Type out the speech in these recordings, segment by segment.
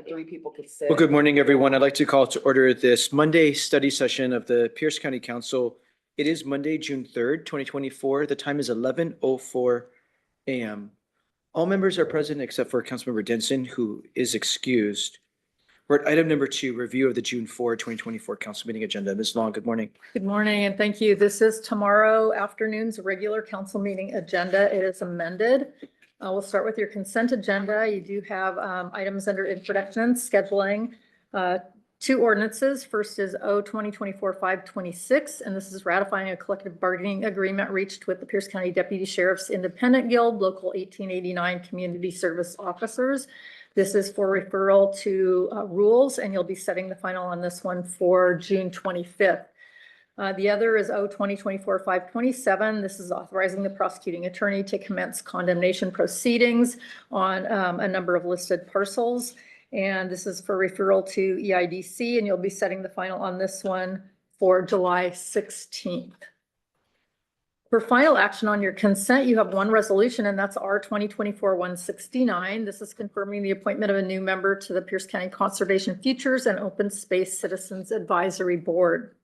Three people could sit. Well, good morning, everyone. I'd like to call to order this Monday study session of the Pierce County Council. It is Monday, June 3rd, 2024. The time is 11:04 a.m. All members are present except for Councilmember Denson, who is excused. We're at item number 2, review of the June 4, 2024 council meeting agenda. Ms. Long, good morning. Good morning and thank you. This is tomorrow afternoon's regular council meeting agenda. It is amended. We'll start with your consent agenda. You do have items under introduction, scheduling, 2 ordinances. First is O 2024-526, and this is ratifying a collective bargaining agreement reached with the Pierce County Deputy Sheriff's Independent Guild, Local 1889 Community Service Officers. This is for referral to rules, and you'll be setting the final on this one for June 25th. The other is O 2024-527. This is authorizing the prosecuting attorney to commence condemnation proceedings on a number of listed parcels. And this is for referral to EIDC, and you'll be setting the final on this one for July 16th. For final action on your consent, you have 1 resolution, and that's R 2024-169. This is confirming the appointment of a new member to the Pierce County Conservation Futures and Open Space Citizens Advisory Board.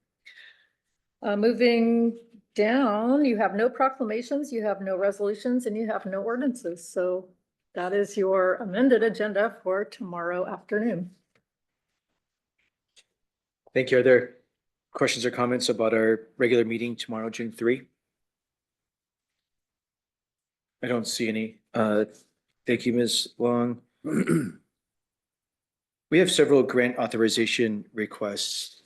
Moving down, you have no proclamations, you have no resolutions, and you have no ordinances. So that is your amended agenda for tomorrow afternoon. Thank you. Are there questions or comments about our regular meeting tomorrow, June 3? I don't see any. Thank you, Ms. Long. We have several grant authorization requests.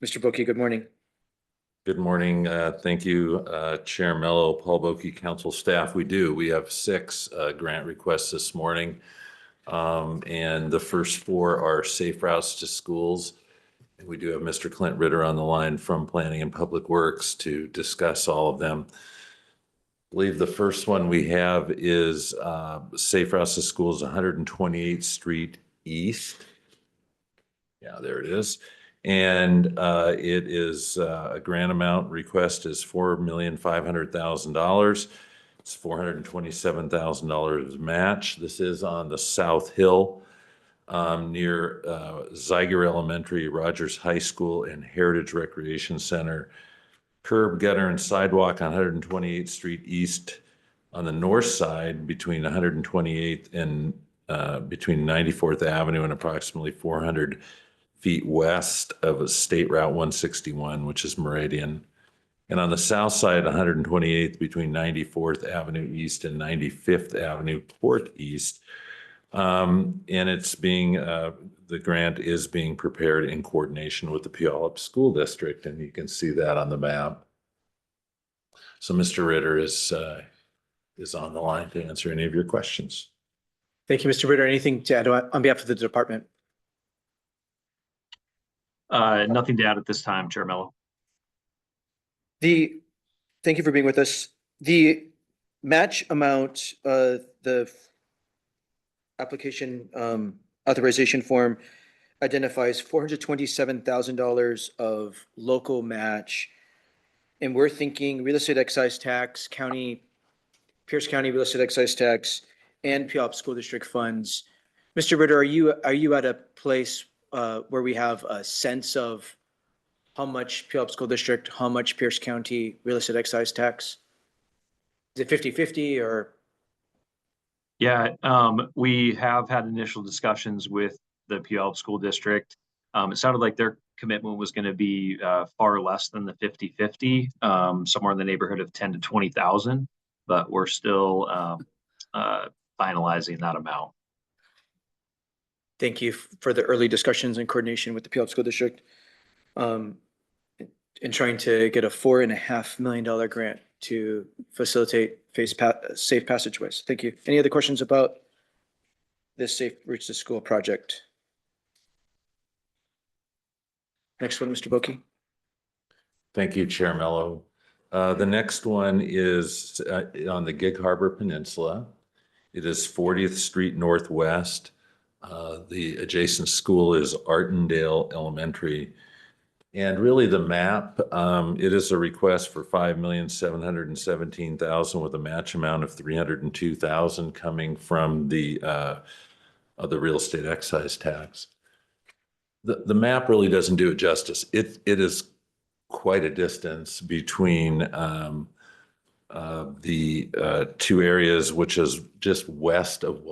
Mr. Boki, good morning. Good morning. Thank you, Chair Mello, Paul Boki, council staff. We have 6 grant requests this morning. And the first 4 are safe routes to schools. And we do have Mr. Clint Ritter on the line from Planning and Public Works to discuss all of them. I believe the first one we have is safe routes to schools, 128th Street East. Yeah, there it is. And it is a grant amount request is $4,500,000. It's $427,000 match. This is on the South Hill near Zeiger Elementary, Rogers High School, and Heritage Recreation Center. Curb, gutter, and sidewalk on 128th Street East on the north side between 128th and between 94th Avenue and approximately 400 feet west of State Route 161, which is Meridian. And on the south side, 128th between 94th Avenue East and 95th Avenue Port East. And it's being, the grant is being prepared in coordination with the Puyallup School District, and you can see that on the map. So Mr. Ritter is on the line to answer any of your questions. Thank you, Mr. Ritter. Anything to add on behalf of the department? Nothing to add at this time, Chair Mello. Thank you for being with us. The match amount, the application authorization form identifies $427,000 of local match. And we're thinking real estate excise tax, Pierce County real estate excise tax, and Puyallup School District funds. Mr. Ritter, are you at a place where we have a sense of how much Puyallup School District, how much Pierce County real estate excise tax? Is it 50-50 or? Yeah, we have had initial discussions with the Puyallup School District. It sounded like their commitment was going to be far less than the 50-50, somewhere in the neighborhood of 10 to 20,000, but we're still finalizing that amount. Thank you for the early discussions and coordination with the Puyallup School District in trying to get a $4.5 million grant to facilitate safe passageways. Thank you. Any other questions about this Safe Routes to School project? Next one, Mr. Boki. Thank you, Chair Mello. The next one is on the Gig Harbor Peninsula. It is 40th Street Northwest. The adjacent school is Artendale Elementary. And really the map, it is a request for $5,717,000 with a match amount of $302,000 coming from the real estate excise tax. The map really doesn't do it justice. It is quite a distance between the two areas, which is just west of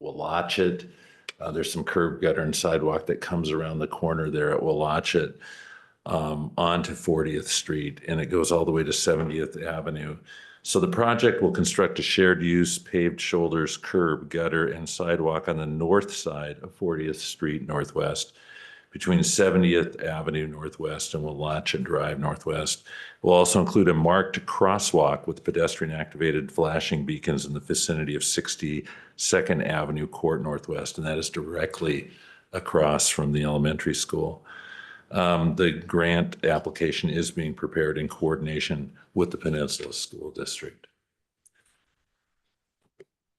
Willachet. There's some curb, gutter, and sidewalk that comes around the corner there at Willachet onto 40th Street, and it goes all the way to 70th Avenue. So the project will construct a shared use paved shoulders, curb, gutter, and sidewalk on the north side of 40th Street Northwest between 70th Avenue Northwest and Willachet Drive Northwest. It will also include a marked crosswalk with pedestrian activated flashing beacons in the vicinity of 62nd Avenue Court Northwest, and that is directly across from the elementary school. The grant application is being prepared in coordination with the Peninsula School District.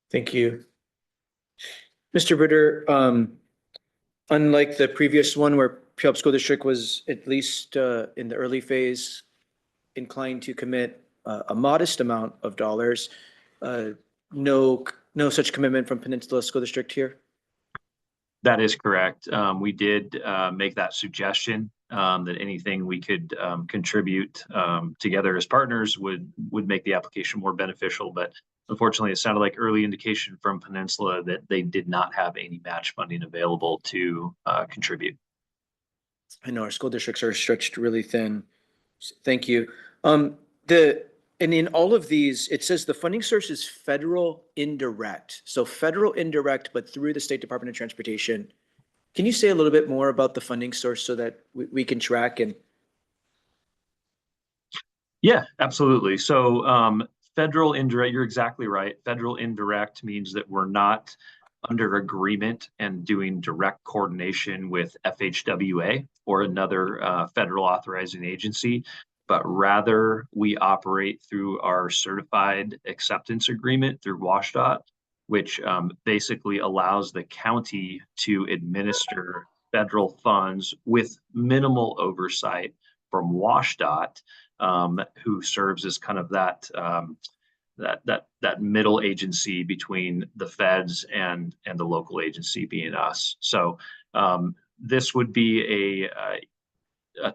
Thank you. Mr. Ritter, unlike the previous one where Puyallup School District was at least in the early phase inclined to commit a modest amount of dollars, no such commitment from Peninsula School District here? That is correct. We did make that suggestion that anything we could contribute together as partners would make the application more beneficial. But unfortunately, it sounded like early indication from Peninsula that they did not have any match funding available to contribute. I know our school districts are stretched really thin. Thank you. And in all of these, it says the funding source is federal indirect. So federal indirect, but through the State Department of Transportation. Can you say a little bit more about the funding source so that we can track and? Yeah, absolutely. So federal indirect, you're exactly right. Federal indirect means that we're not under agreement and doing direct coordination with FHWA or another federal authorizing agency, but rather we operate through our certified acceptance agreement through WashDOT, which basically allows the county to administer federal funds with minimal oversight from WashDOT, who serves as kind of that middle agency between the feds and the local agency being us. So this would be a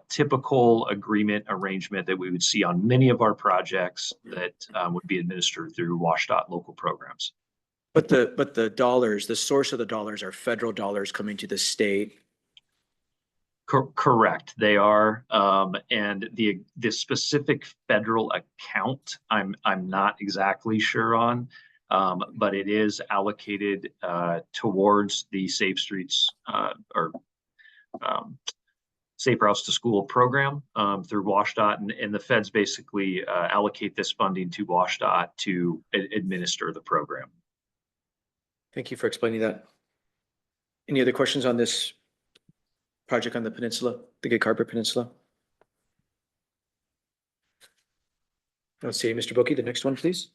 typical agreement arrangement that we would see on many of our projects that would be administered through WashDOT local programs. But the dollars, the source of the dollars are federal dollars coming to the state. Correct, they are, and the specific federal account I'm not exactly sure on, but it is allocated towards the Safe Streets or Safe Routes to School program through WashDOT, and the feds basically allocate this funding to WashDOT to administer the program. Thank you for explaining that. Any other questions on this project on the peninsula, the Good Carpet Peninsula? Let's see, Mr. Boki, the next one, please.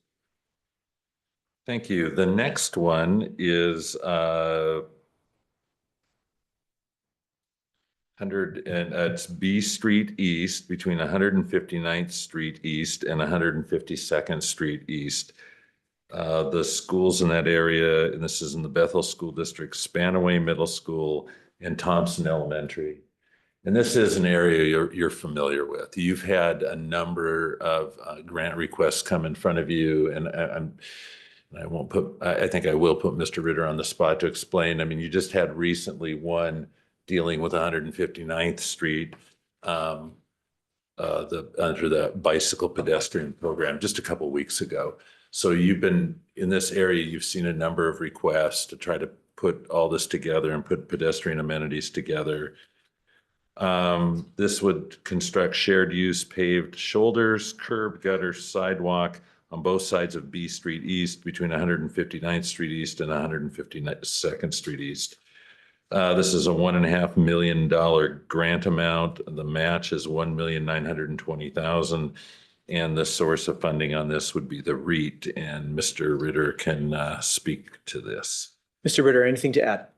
Thank you. The next one is 100, and it's B Street East between 159th Street East and 152nd Street East. The schools in that area, and this is in the Bethel School District, Spanaway Middle School and Thompson Elementary. And this is an area you're familiar with. You've had a number of grant requests come in front of you, and I think I will put Mr. Ritter on the spot to explain. I mean, you just had recently one dealing with 159th Street under the bicycle pedestrian program just a couple of weeks ago. So you've been in this area, you've seen a number of requests to try to put all this together and put pedestrian amenities together. This would construct shared use paved shoulders, curb, gutter, sidewalk on both sides of B Street East between 159th Street East and 152nd Street East. This is a $1.5 million grant amount. The match is $1,920,000. And the source of funding on this would be the REIT, and Mr. Ritter can speak to this. Mr. Ritter, anything to add?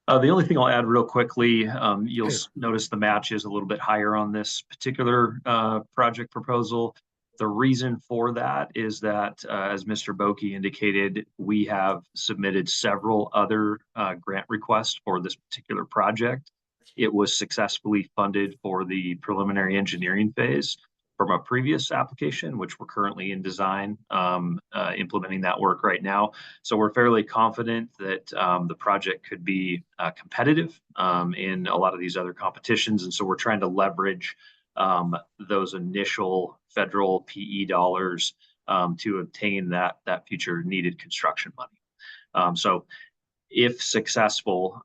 The only thing I'll add real quickly, you'll notice the match is a little bit higher on this particular project proposal. The reason for that is that, as Mr. Boki indicated, we have submitted several other grant requests for this particular project. It was successfully funded for the preliminary engineering phase from a previous application, which we're currently in design, implementing that work right now. So we're fairly confident that the project could be competitive in a lot of these other competitions. And so we're trying to leverage those initial federal PE dollars to obtain that future needed construction money. So if successful,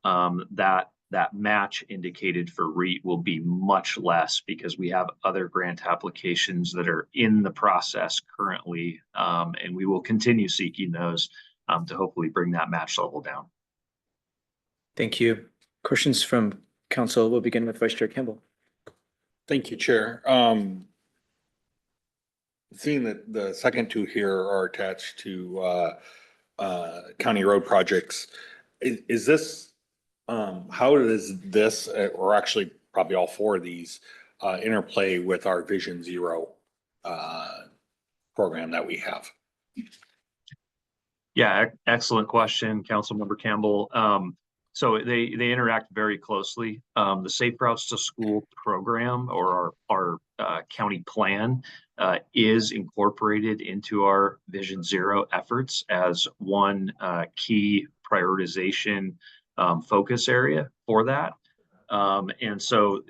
that match indicated for REIT will be much less because we have other grant applications that are in the process currently, and we will continue seeking those to hopefully bring that match level down. Thank you. Questions from council. We'll begin with Vice Chair Campbell. Thank you, Chair. Seeing that the second two here are attached to county road projects, is this, how does this, or actually probably all four of these, interplay with our Vision Zero program that we have? Yeah, excellent question, Councilmember Campbell. So they interact very closely. The Safe Routes to School program, or our county plan, is incorporated into our Vision Zero efforts as one key prioritization focus area for that. And so,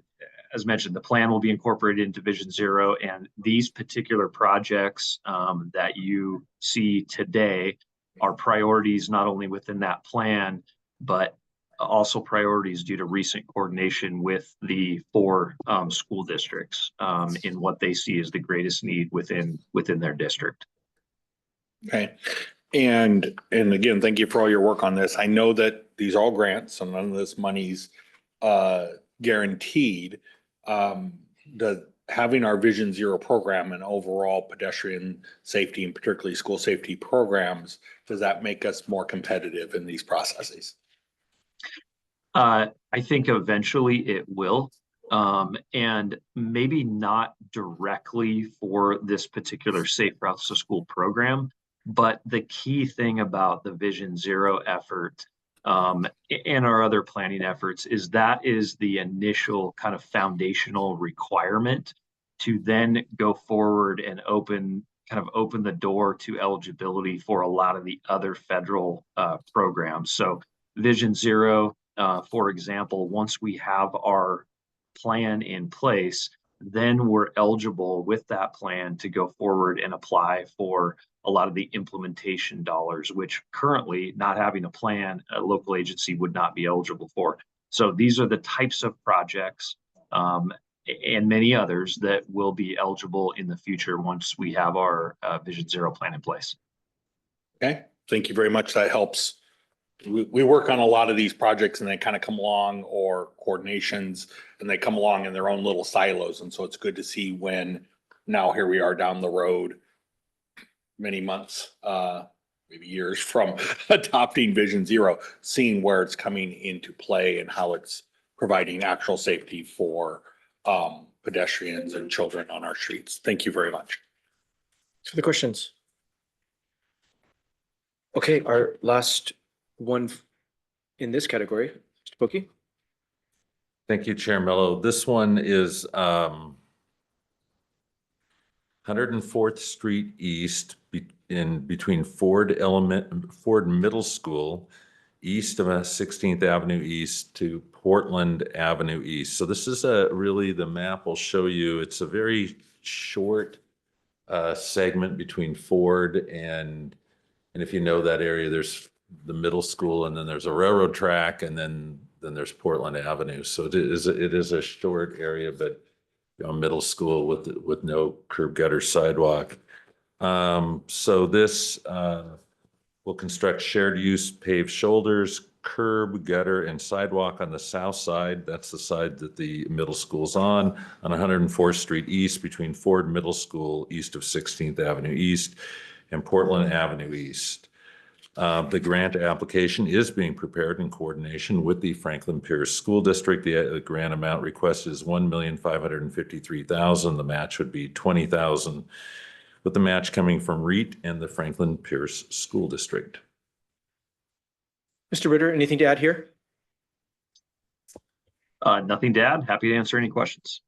as mentioned, the plan will be incorporated into Vision Zero, and these particular projects that you see today are priorities not only within that plan, but also priorities due to recent coordination with the four school districts in what they see as the greatest need within their district. Okay. And again, thank you for all your work on this. I know that these are all grants, so none of this money's guaranteed. Having our Vision Zero program and overall pedestrian safety and particularly school safety programs, does that make us more competitive in these processes? I think eventually it will, and maybe not directly for this particular Safe Routes to School program, but the key thing about the Vision Zero effort and our other planning efforts is that is the initial kind of foundational requirement to then go forward and open the door to eligibility for a lot of the other federal programs. So Vision Zero, for example, once we have our plan in place, then we're eligible with that plan to go forward and apply for a lot of the implementation dollars, which currently, not having a plan, a local agency would not be eligible for. So these are the types of projects and many others that will be eligible in the future once we have our Vision Zero plan in place. Okay, thank you very much. That helps. We work on a lot of these projects and they kind of come along, or coordinations, and they come along in their own little silos. And so it's good to see when now here we are down the road, many months, maybe years from adopting Vision Zero, seeing where it's coming into play and how it's providing actual safety for pedestrians and children on our streets. Thank you very much. For the questions. Okay, our last one in this category, Mr. Boki. Thank you, Chair Mello. This one is 104th Street East between Ford Middle School, east of 16th Avenue East to Portland Avenue East. So this is really, the map will show you, it's a very short segment between Ford and if you know that area, there's the middle school, and then there's a railroad track, and then there's Portland Avenue. So it is a short area, but middle school with no curb gutter sidewalk. So this will construct shared use paved shoulders, curb, gutter, and sidewalk on the south side. That's the side that the middle school's on 104th Street East between Ford Middle School, east of 16th Avenue East, and Portland Avenue East. The grant application is being prepared in coordination with the Franklin Pierce School District. The grant amount requested is $1,553,000. The match would be $20,000, with the match coming from REIT and the Franklin Pierce School District. Mr. Ritter, anything to add here? Nothing to add. Happy to answer any questions.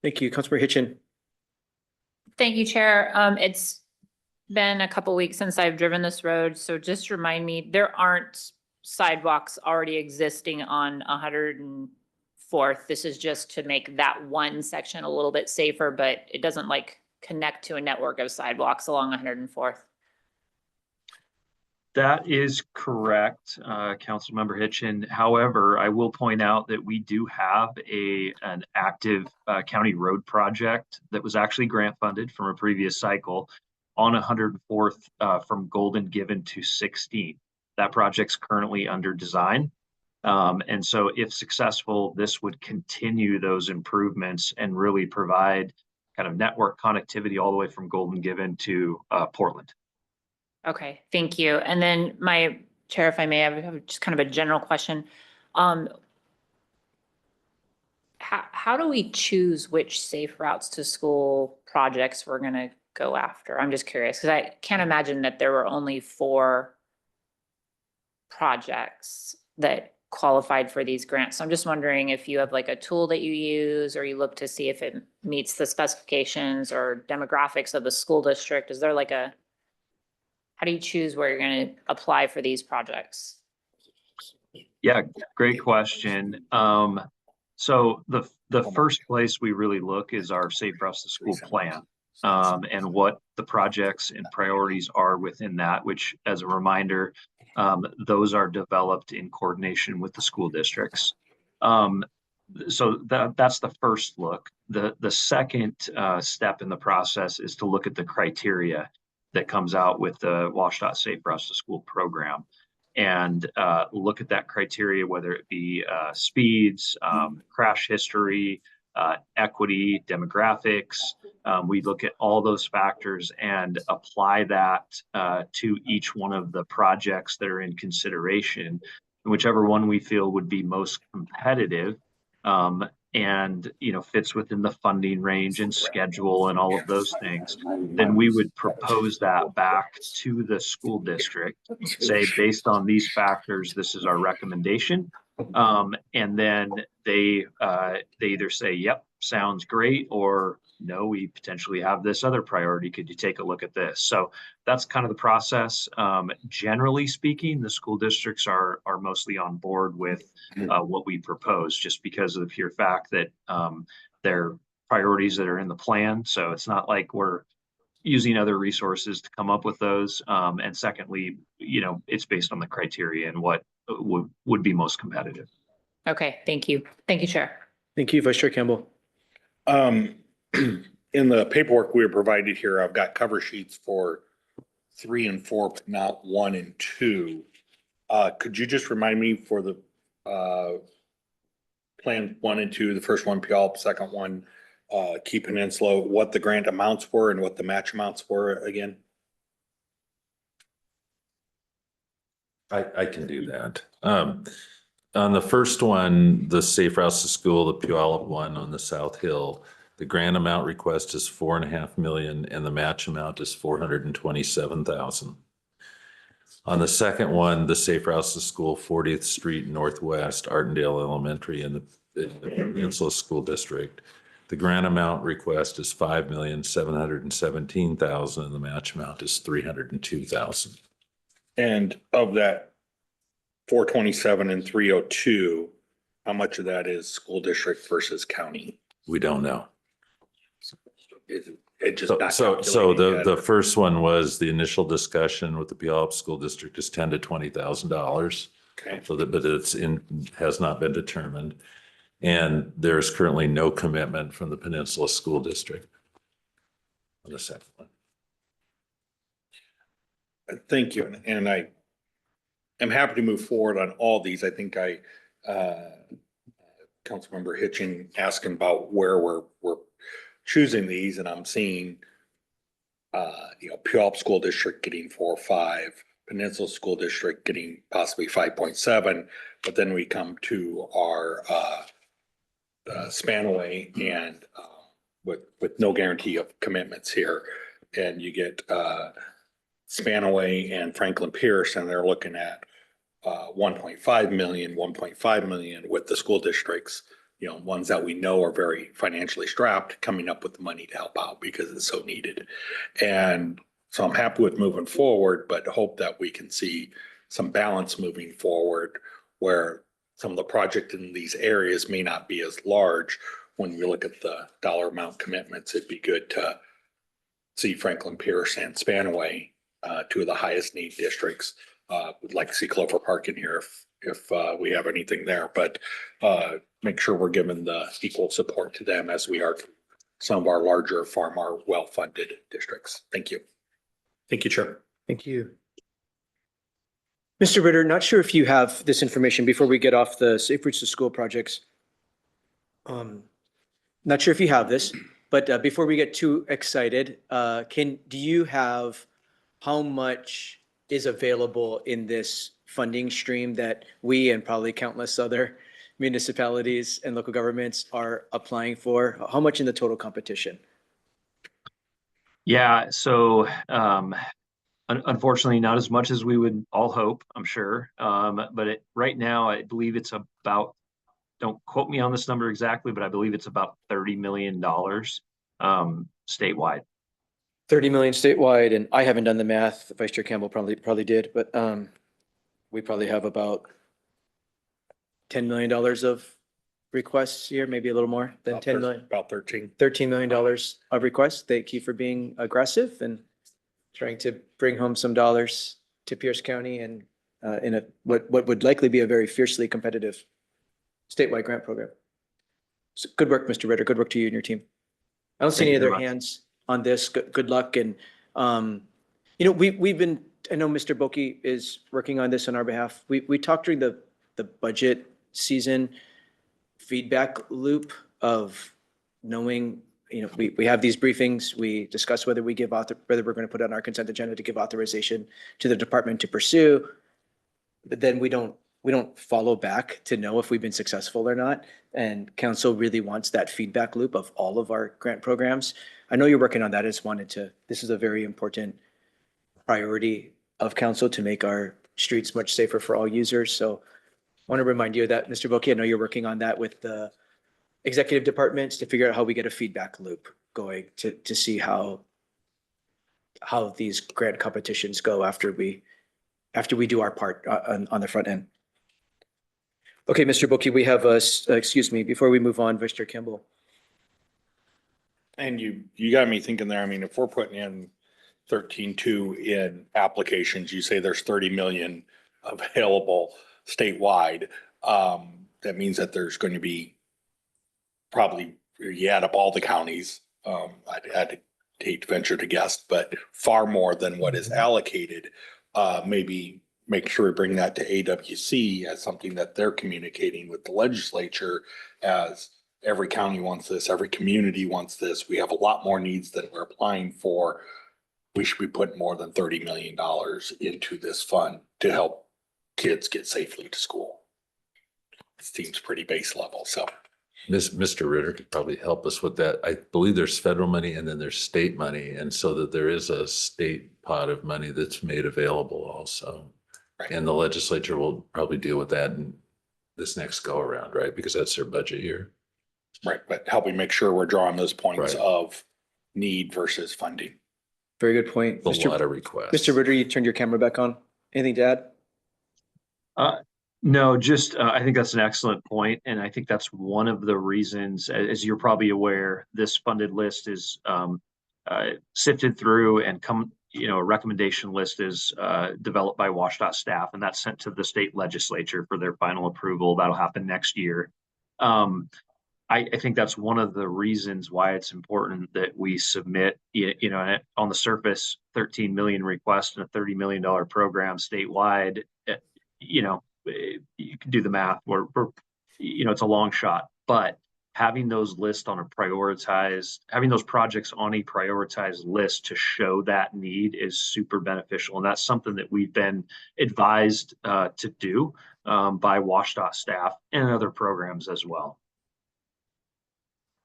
Thank you. Councilmember Hitchin. Thank you, Chair. It's been a couple weeks since I've driven this road, so just remind me, there aren't sidewalks already existing on 104th. This is just to make that one section a little bit safer, but it doesn't like connect to a network of sidewalks along 104th. That is correct, Councilmember Hitchin. However, I will point out that we do have an active county road project that was actually grant funded from a previous cycle on 104th from Golden Given to 16. That project's currently under design. And so if successful, this would continue those improvements and really provide kind of network connectivity all the way from Golden Given to Portland. Okay, thank you. And then my Chair, if I may, I have just kind of a general question. How do we choose which safe routes to school projects we're going to go after? I'm just curious because I can't imagine that there were only 4 projects that qualified for these grants. So I'm just wondering if you have like a tool that you use or you look to see if it meets the specifications or demographics of the school district. Is there like how do you choose where you're going to apply for these projects? Yeah, great question. So the first place we really look is our Safe Routes to School plan, and what the projects and priorities are within that, which as a reminder, those are developed in coordination with the school districts. So that's the first look. The second step in the process is to look at the criteria that comes out with the WashDOT Safe Routes to School program, and look at that criteria, whether it be speeds, crash history, equity, demographics. We look at all those factors and apply that to each one of the projects that are in consideration, and whichever one we feel would be most competitive and fits within the funding range and schedule and all of those things, then we would propose that back to the school district, say, based on these factors, this is our recommendation. And then they either say, yep, sounds great, or no, we potentially have this other priority. Could you take a look at this? So that's kind of the process. Generally speaking, the school districts are mostly on board with what we propose, just because of the pure fact that they're priorities that are in the plan. So it's not like we're using other resources to come up with those. And secondly, it's based on the criteria and what would be most competitive. Okay, thank you. Thank you, Chair. Thank you, Vice Chair Campbell. In the paperwork we were provided here, I've got cover sheets for 3 and 4, but not 1 and 2. Could you just remind me for the plan 1 and 2, the first one Puyallup, second one Key Peninsula, what the grant amounts were and what the match amounts were again? I can do that. On the first one, the Safe Routes to School, the Puyallup one on the South Hill, the grant amount request is $4.5 million and the match amount is $427,000. On the second one, the Safe Routes to School, 40th Street Northwest, Artendale Elementary in the Peninsula School District, the grant amount request is $5,717,000 and the match amount is $302,000. And of that 427 and 302, how much of that is school district versus county? We don't know. It just not So calculating yet. the first one was the initial discussion with the Puyallup School District is $10,000 to $20,000. Okay. So that, but has not been determined. And there's currently no commitment from the Peninsula School District on the second one. Thank you. And I am happy to move forward on all these. I think Councilmember Hitchin asking about where we're choosing these, and I'm seeing Puyallup School District getting 4 or 5, Peninsula School District getting possibly 5.7, but then we come to our Spanaway and with no guarantee of commitments here. And you get Spanaway and Franklin Pierce, and they're looking at 1.5 million, 1.5 million with the school districts, you know, ones that we know are very financially strapped, coming up with the money to help out because it's so needed. And so I'm happy with moving forward, but hope that we can see some balance moving forward where some of the projects in these areas may not be as large. When we look at the dollar amount commitments, it'd be good to see Franklin Pierce and Spanaway, two of the highest need districts. Would like to see Clover Park in here if we have anything there, but make sure we're giving the equal support to them as we are to some of our larger, far more well-funded districts. Thank you. Thank you, Chair. Thank you. Mr. Ritter, not sure if you have this information before we get off the Safe Routes to School projects. Not sure if you have this, but before we get too excited, do you have how much is available in this funding stream that we and probably countless other municipalities and local governments are applying for? How much in the total competition? Yeah, so unfortunately, not as much as we would all hope, I'm sure. But right now, I believe it's about, don't quote me on this number exactly, but I believe it's about $30 million statewide. 30 million statewide, and I haven't done the math. Vice Chair Campbell probably did, but we probably have about $10 million of requests here, maybe a little more than 10 million. About 13. $13 million of requests. Thank you for being aggressive and trying to bring home some dollars to Pierce County and in what would likely be a very fiercely competitive statewide grant program. So good work, Mr. Ritter. Good work to you and your team. I don't see Thank any you very other much. hands on this. Good luck. And, you know, we've been, I know Mr. Boki is working on this on our behalf. We talked during the budget season feedback loop of knowing, you know, we have these briefings, we discuss whether whether we're going to put on our consent agenda to give authorization to the department to pursue, but then we don't follow back to know if we've been successful or not. And council really wants that feedback loop of all of our grant programs. I know you're working on that. I just wanted to, this is a very important priority of council to make our streets much safer for all users. So I want to remind you of that, Mr. Boki. I know you're working on that with the executive departments to figure out how we get a feedback loop going to see how these grant competitions go after we do our part on the front end. Okay, Mr. Boki, we have excuse me, before we move on, Vice Chair Campbell. And you got me thinking there. I mean, if we're putting in 13.2 in applications, you say there's 30 million available statewide. That means that there's going to be probably, you add up all the counties, I'd hate to venture to guess, but far more than what is allocated. Maybe make sure we bring that to AWC as something that they're communicating with the legislature, as every county wants this, every community wants this. We have a lot more needs than we're applying for. We should be putting more than $30 million into this fund to help kids get safely to school. It seems pretty base level, so. Mr. Ritter could probably help us with that. I believe there's federal money and then there's state money, and so that there is a state pot of money that's made available also. Right. And the legislature will probably deal with that in this next go around, right? Because that's their budget year. Right, but helping make sure we're drawing those points Right. of need versus funding. Very good point. A lot of requests. Mr. Ritter, you turned your camera back on. Anything to add? No, just I think that's an excellent point, and I think that's one of the reasons, as you're probably aware, this funded list is sifted through and a recommendation list is developed by WashDOT staff, and that's sent to the state legislature for their final approval. That'll happen next year. I think that's one of the reasons why it's important that we submit, on the surface, 13 million requests and a $30 million program statewide. You can do the math. It's a long shot, but having those lists on a prioritized, having those projects on a prioritized list to show that need is super beneficial. And that's something that we've been advised to do by WashDOT staff and other programs as well.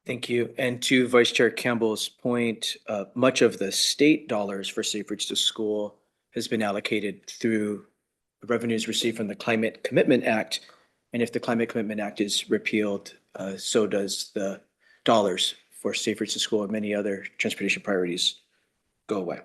Thank you. And to Vice Chair Campbell's point, much of the state dollars for Safe Routes to School has been allocated through revenues received from the Climate Commitment Act. And if the Climate Commitment Act is repealed, so does the dollars for Safe Routes to School and many other transportation priorities go away.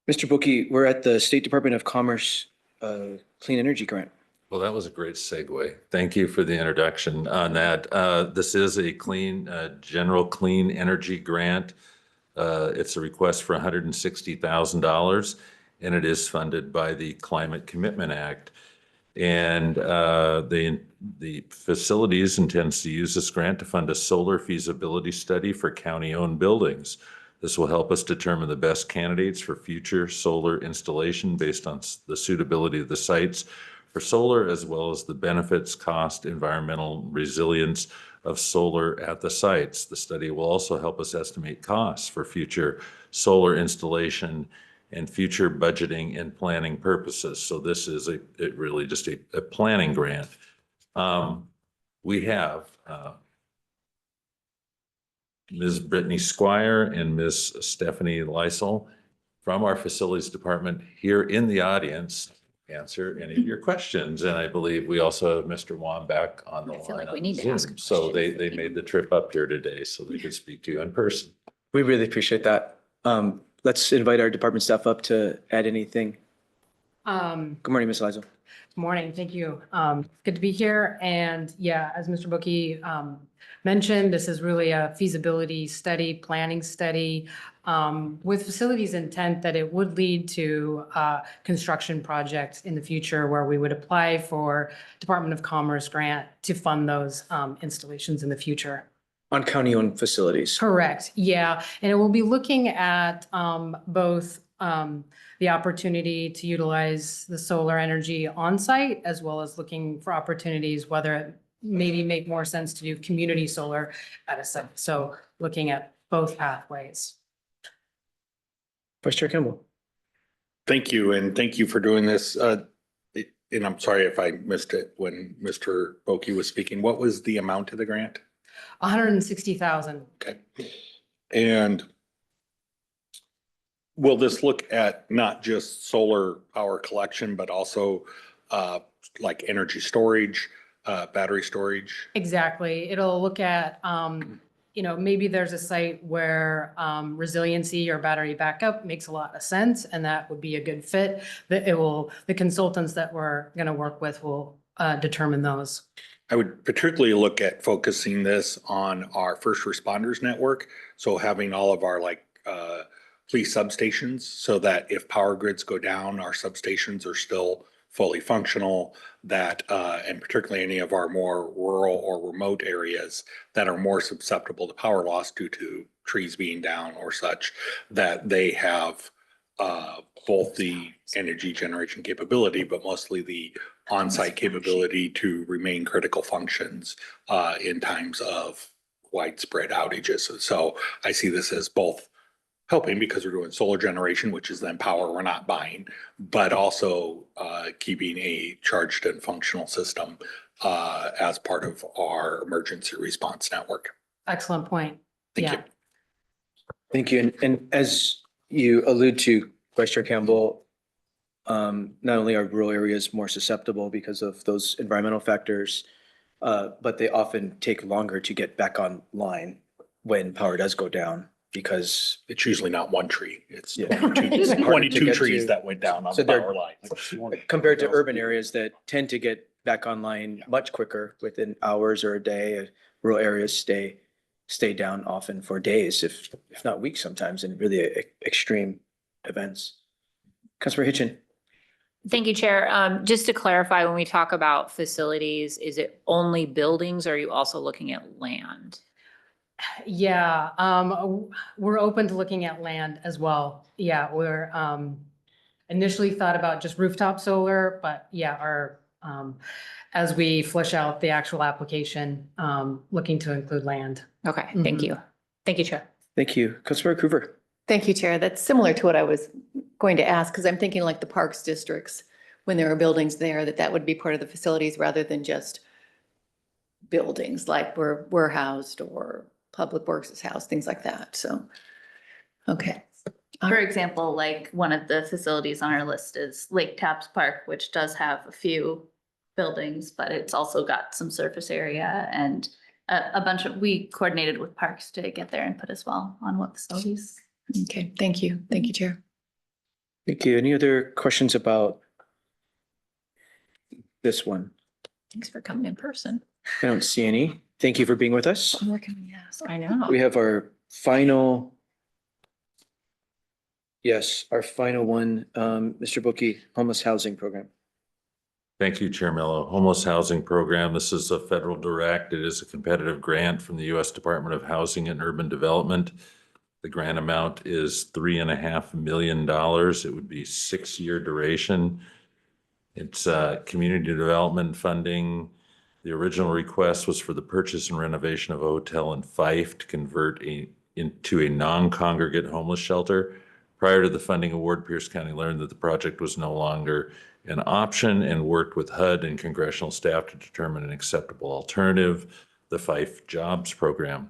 Mr. Boki, we're at the State Department of Commerce Clean Energy Grant. Well, that was a great segue. Thank you for the introduction on that. This is a general clean energy grant. It's a request for $160,000, and it is funded by the Climate Commitment Act. And the facilities intends to use this grant to fund a solar feasibility study for county-owned buildings. This will help us determine the best candidates for future solar installation based on the suitability of the sites for solar, as well as the benefits, cost, environmental resilience of solar at the sites. The study will also help us estimate costs for future solar installation and future budgeting and planning purposes. So this is really just a planning grant. We have Ms. Brittany Squire and Ms. Stephanie Lysel from our facilities department here in the audience answer any of your questions. And I believe we also have Mr. Wambach on the I line. feel like we on need to Zoom. ask a So question. they made the trip up here today so they could speak to you in person. We really appreciate that. Let's invite our department staff up to add anything. Good morning, Ms. Lysel. Morning, thank you. Good to be here. And yeah, as Mr. Boki mentioned, this is really a feasibility study, planning study with facilities intent that it would lead to construction projects in the future where we would apply for Department of Commerce grant to fund those installations in the future. On county-owned facilities. Correct, yeah. And it will be looking at both the opportunity to utilize the solar energy on site, as well as looking for opportunities, whether it maybe make more sense to do community solar at a site. So looking at both pathways. Vice Chair Campbell. Thank you, and thank you for doing this. And I'm sorry if I missed it when Mr. Boki was speaking. What was the amount of the grant? 160,000. Okay. And will this look at not just solar power collection, but also like energy storage, battery storage? Exactly. It'll look at, maybe there's a site where resiliency or battery backup makes a lot of sense, and that would be a good fit. The consultants that we're going to work with will determine those. I would particularly look at focusing this on our first responders network. So having all of our police substations so that if power grids go down, our substations are still fully functional, that, and particularly any of our more rural or remote areas that are more susceptible to power loss due to trees being down or such, that they have both the energy generation capability, but mostly the on-site capability to remain critical functions in times of widespread outages. So I see this as both helping because we're doing solar generation, which is then power we're not buying, but also keeping a charged and functional system as part of our emergency response network. Excellent point. Thank you. Thank you. And as you allude to, Vice Chair Campbell, not only are rural areas more susceptible because of those environmental factors, but they often take longer to get back online when power does go down because It's usually not one tree. It's Yeah. 22 get trees to. that went down on So the they're- power line. compared to urban areas that tend to get back online much quicker within hours or a day, rural areas stay down often for days, if not weeks sometimes, in really extreme events. Councilor Hitchin. Thank you, Chair. Just to clarify, when we talk about facilities, is it only buildings or are you also looking at land? Yeah, we're open to looking at land as well. Yeah, we're initially thought about just rooftop solar, but yeah, our as we flesh out the actual application, looking to include land. Okay, thank Mhm. you. Thank you, Chair. Thank you. Councilmember Coover. Thank you, Chair. That's similar to what I was going to ask, because I'm thinking like the parks districts, when there are buildings there, that would be part of the facilities rather than just buildings like we're housed or Public Works is housed, things like that. So, okay. For example, like one of the facilities on our list is Lake Taps Park, which does have a few buildings, but it's also got some surface area and a bunch of, we coordinated with parks to get their input as well on what facilities. Okay, thank you. Thank you, Chair. Thank you. Any other questions about this one? Thanks for coming in person. I don't see any. Thank you for being with us. Where can we ask? I know. We have our final. Yes, our final one, Mr. Bookey, homeless housing program. Thank you, Chair Mello. Homeless Housing Program. This is a federal direct. It is a competitive grant from the U.S. Department of Housing and Urban Development. The grant amount is $3.5 million. It would be 6-year duration. It's community development funding. The original request was for the purchase and renovation of a hotel in Fife to convert into a non-congregate homeless shelter. Prior to the funding award, Pierce County learned that the project was no longer an option and worked with HUD and congressional staff to determine an acceptable alternative, the Fife Jobs Program.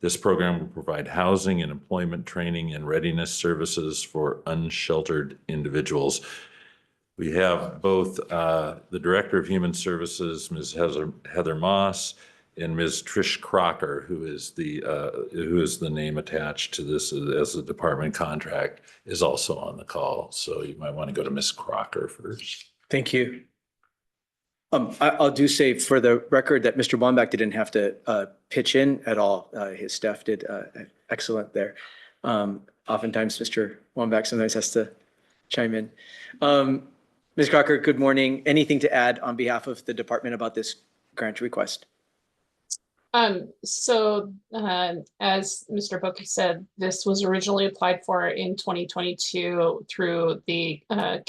This program will provide housing and employment training and readiness services for unsheltered individuals. We have both the Director of Human Services, Ms. Heather Moss, and Ms. Trish Crocker, who is the name attached to this as a department contract, is also on the call. So you might want to go to Ms. Crocker first. Thank you. I'll do say for the record that Mr. Wambach didn't have to pitch in at all. His staff did excellent there. Oftentimes, Mr. Wambach sometimes has to chime in. Ms. Crocker, good morning. Anything to add on behalf of the department about this grant request? As Mr. Bookey said, this was originally applied for in 2022 through the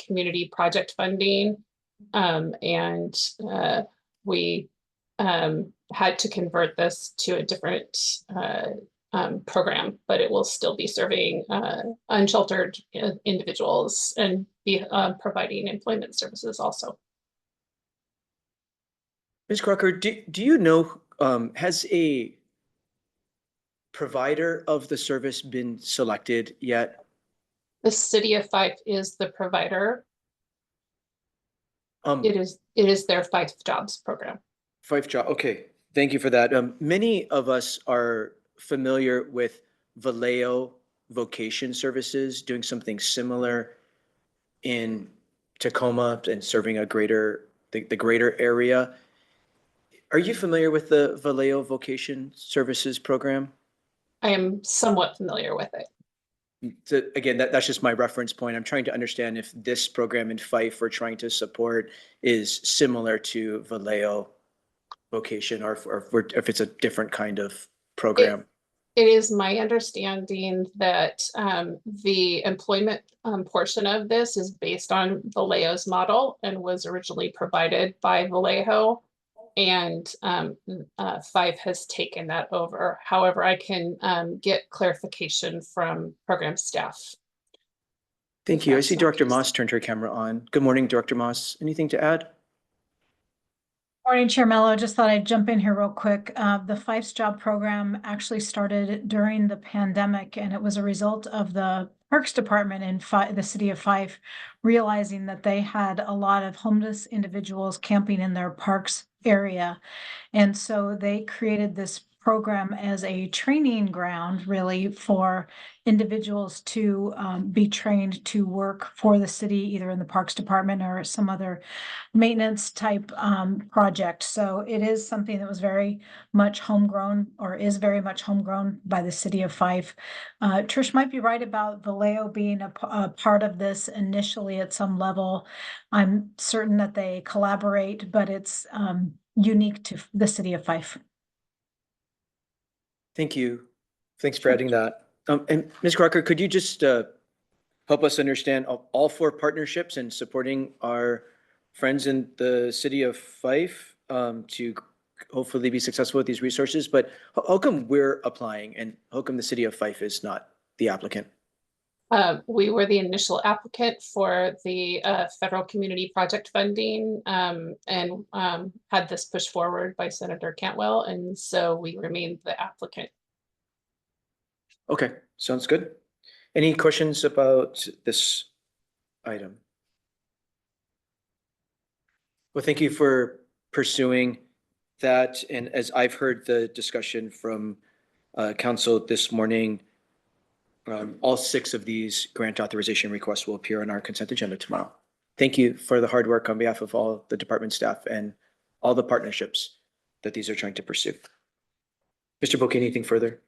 community project funding. We had to convert this to a different program, but it will still be serving unsheltered individuals and be providing employment services also. Ms. Crocker, do you know, has a provider of the service been selected yet? The City of Fife is the provider. It is their Fife Jobs program. Fife Job, okay, thank you for that. Many of us are familiar with Vallejo Vocation Services doing something similar in Tacoma and serving the greater area. Are you familiar with the Vallejo Vocation Services program? I am somewhat familiar with it. So again, that's just my reference point. I'm trying to understand if this program in Fife we're trying to support is similar to Vallejo Vocation or if it's a different kind of program. It is my understanding that the employment portion of this is based on Vallejo's model and was originally provided by Vallejo. And Fife has taken that over. However, I can get clarification from program staff. Thank you. I see Director Moss turned her camera on. Good morning, Director Moss. Anything to add? Morning, Chair Mello. Just thought I'd jump in here real quick. The Fife's Job Program actually started during the pandemic, and it was a result of the Parks Department in the city of Fife realizing that they had a lot of homeless individuals camping in their parks area. And so they created this program as a training ground really for individuals to be trained to work for the city, either in the Parks Department or some other maintenance type project. So it is something that was very much homegrown or is very much homegrown by the city of Fife. Trish might be right about Vallejo being a part of this initially at some level. I'm certain that they collaborate, but it's unique to the city of Fife. Thank you. Thanks for adding that. And Ms. Crocker, could you just help us understand all 4 partnerships and supporting our friends in the city of Fife to hopefully be successful with these resources, but how come we're applying and how come the city of Fife is not the applicant? We were the initial applicant for the federal community project funding and had this pushed forward by Senator Cantwell, and so we remained the applicant. Okay, sounds good. Any questions about this item? Well, thank you for pursuing that. And as I've heard the discussion from council this morning, all 6 of these grant authorization requests will appear on our consent agenda tomorrow. Thank you for the hard work on behalf of all the department staff and all the partnerships that these are trying to pursue. Mr. Boki, anything further?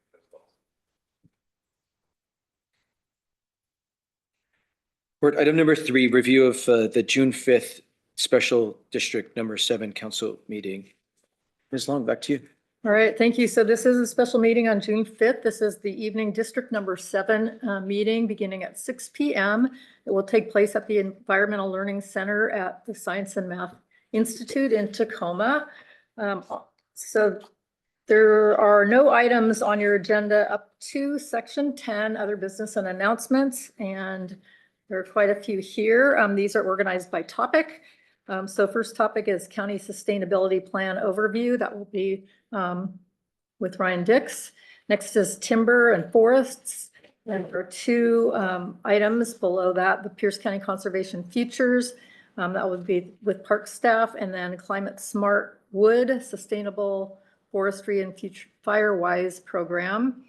Board item number 3, review of the June 5th special district number 7 council meeting. Ms. Long, back to you. All right, thank you. So this is a special meeting on June 5th. This is the evening district number 7 meeting beginning at 6 p.m. It will take place at the Environmental Learning Center at the Science and Math Institute in Tacoma. So there are no items on your agenda up to section 10, other business and announcements, and there are quite a few here. These are organized by topic. So first topic is County Sustainability Plan Overview. That will be with Ryan Dix. Next is Timber and Forests. And there are 2 items below that, the Pierce County Conservation Futures. That would be with park staff, and then Climate Smart Wood, Sustainable Forestry and Future Firewise Program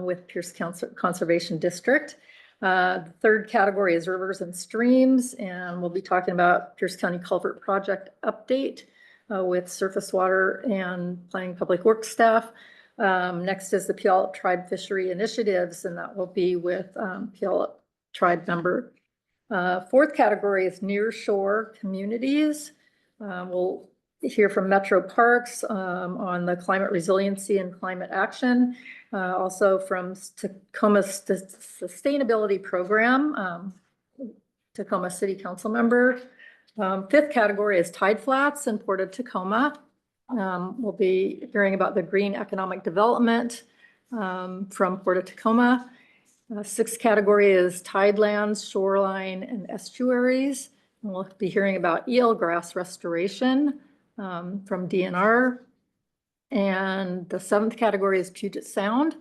with Pierce Conservation District. The third category is rivers and streams, and we'll be talking about Pierce County Culvert Project update with surface water and planning public works staff. Next is the Puyallup Tribe Fishery Initiatives, and that will be with Puyallup Tribe member. Fourth category is near shore communities. We'll hear from Metro Parks on the climate resiliency and climate action. Also from Tacoma Sustainability Program, Tacoma City Council member. Fifth category is Tide Flats in Port of Tacoma. We'll be hearing about the green economic development from Port of Tacoma. Sixth category is tidelands, shoreline, and estuaries. And we'll be hearing about eelgrass restoration from DNR. And the 7th category is Puget Sound.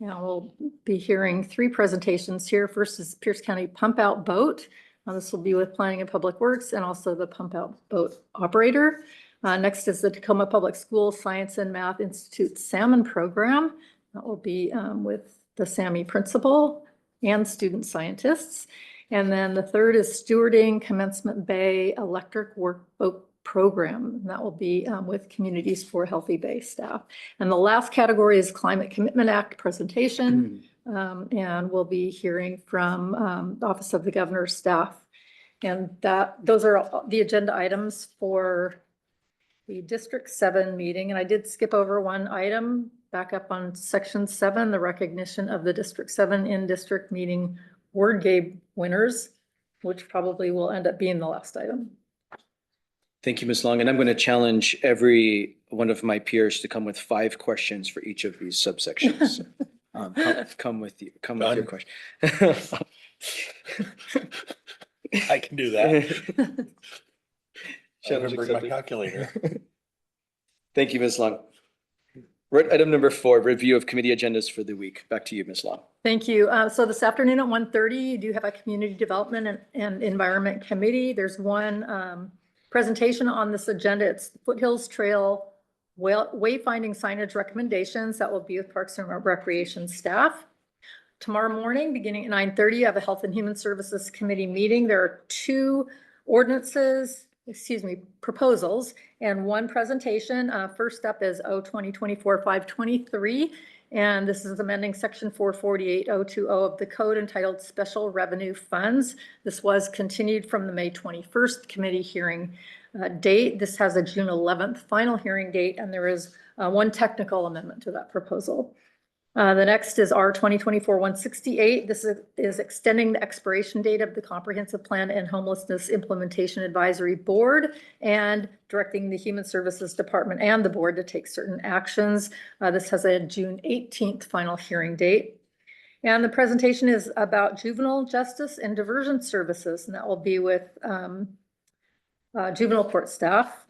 Now we'll be hearing 3 presentations here. First is Pierce County Pump Out Boat. This will be with Planning and Public Works and also the Pump Out Boat operator. Next is the Tacoma Public Schools Science and Math Institute Salmon Program. That will be with the SAMI principal and student scientists. And then the 3rd is Stewarding Commencement Bay Electric Workboat Program. And that will be with Communities for Healthy Bay staff. And the last category is Climate Commitment Act presentation. And we'll be hearing from the Office of the Governor's staff. And those are the agenda items for the District 7 meeting. And I did skip over one item back up on section 7, the recognition of the District 7 in-district meeting word game winners, which probably will end up being the last item. Thank you, Ms. Long. And I'm going to challenge every one of my peers to come with 5 questions for each of these subsections. Come with your question. I can do that. Challenge Bring my accepted. calculator. Thank you, Ms. Long. We're at item number 4, review of committee agendas for the week. Back to you, Ms. Long. Thank you. So this afternoon at 1:30, you do have a Community Development and Environment Committee. There's one presentation on this agenda. It's Foothills Trail wayfinding signage recommendations. That will be with Parks and Recreation staff. Tomorrow morning, beginning at 9:30, I have a Health and Human Services Committee meeting. There are 2 proposals and 1 presentation. First up is O-2024-523. And this is amending section 448.020 of the code entitled Special Revenue Funds. This was continued from the May 21st committee hearing date. This has a June 11th final hearing date, and there is 1 technical amendment to that proposal. The next is R 2024-168. This is extending the expiration date of the Comprehensive Plan and Homelessness Implementation Advisory Board and directing the Human Services Department and the board to take certain actions. This has a June 18th final hearing date. And the presentation is about juvenile justice and diversion services, and that will be with juvenile court staff.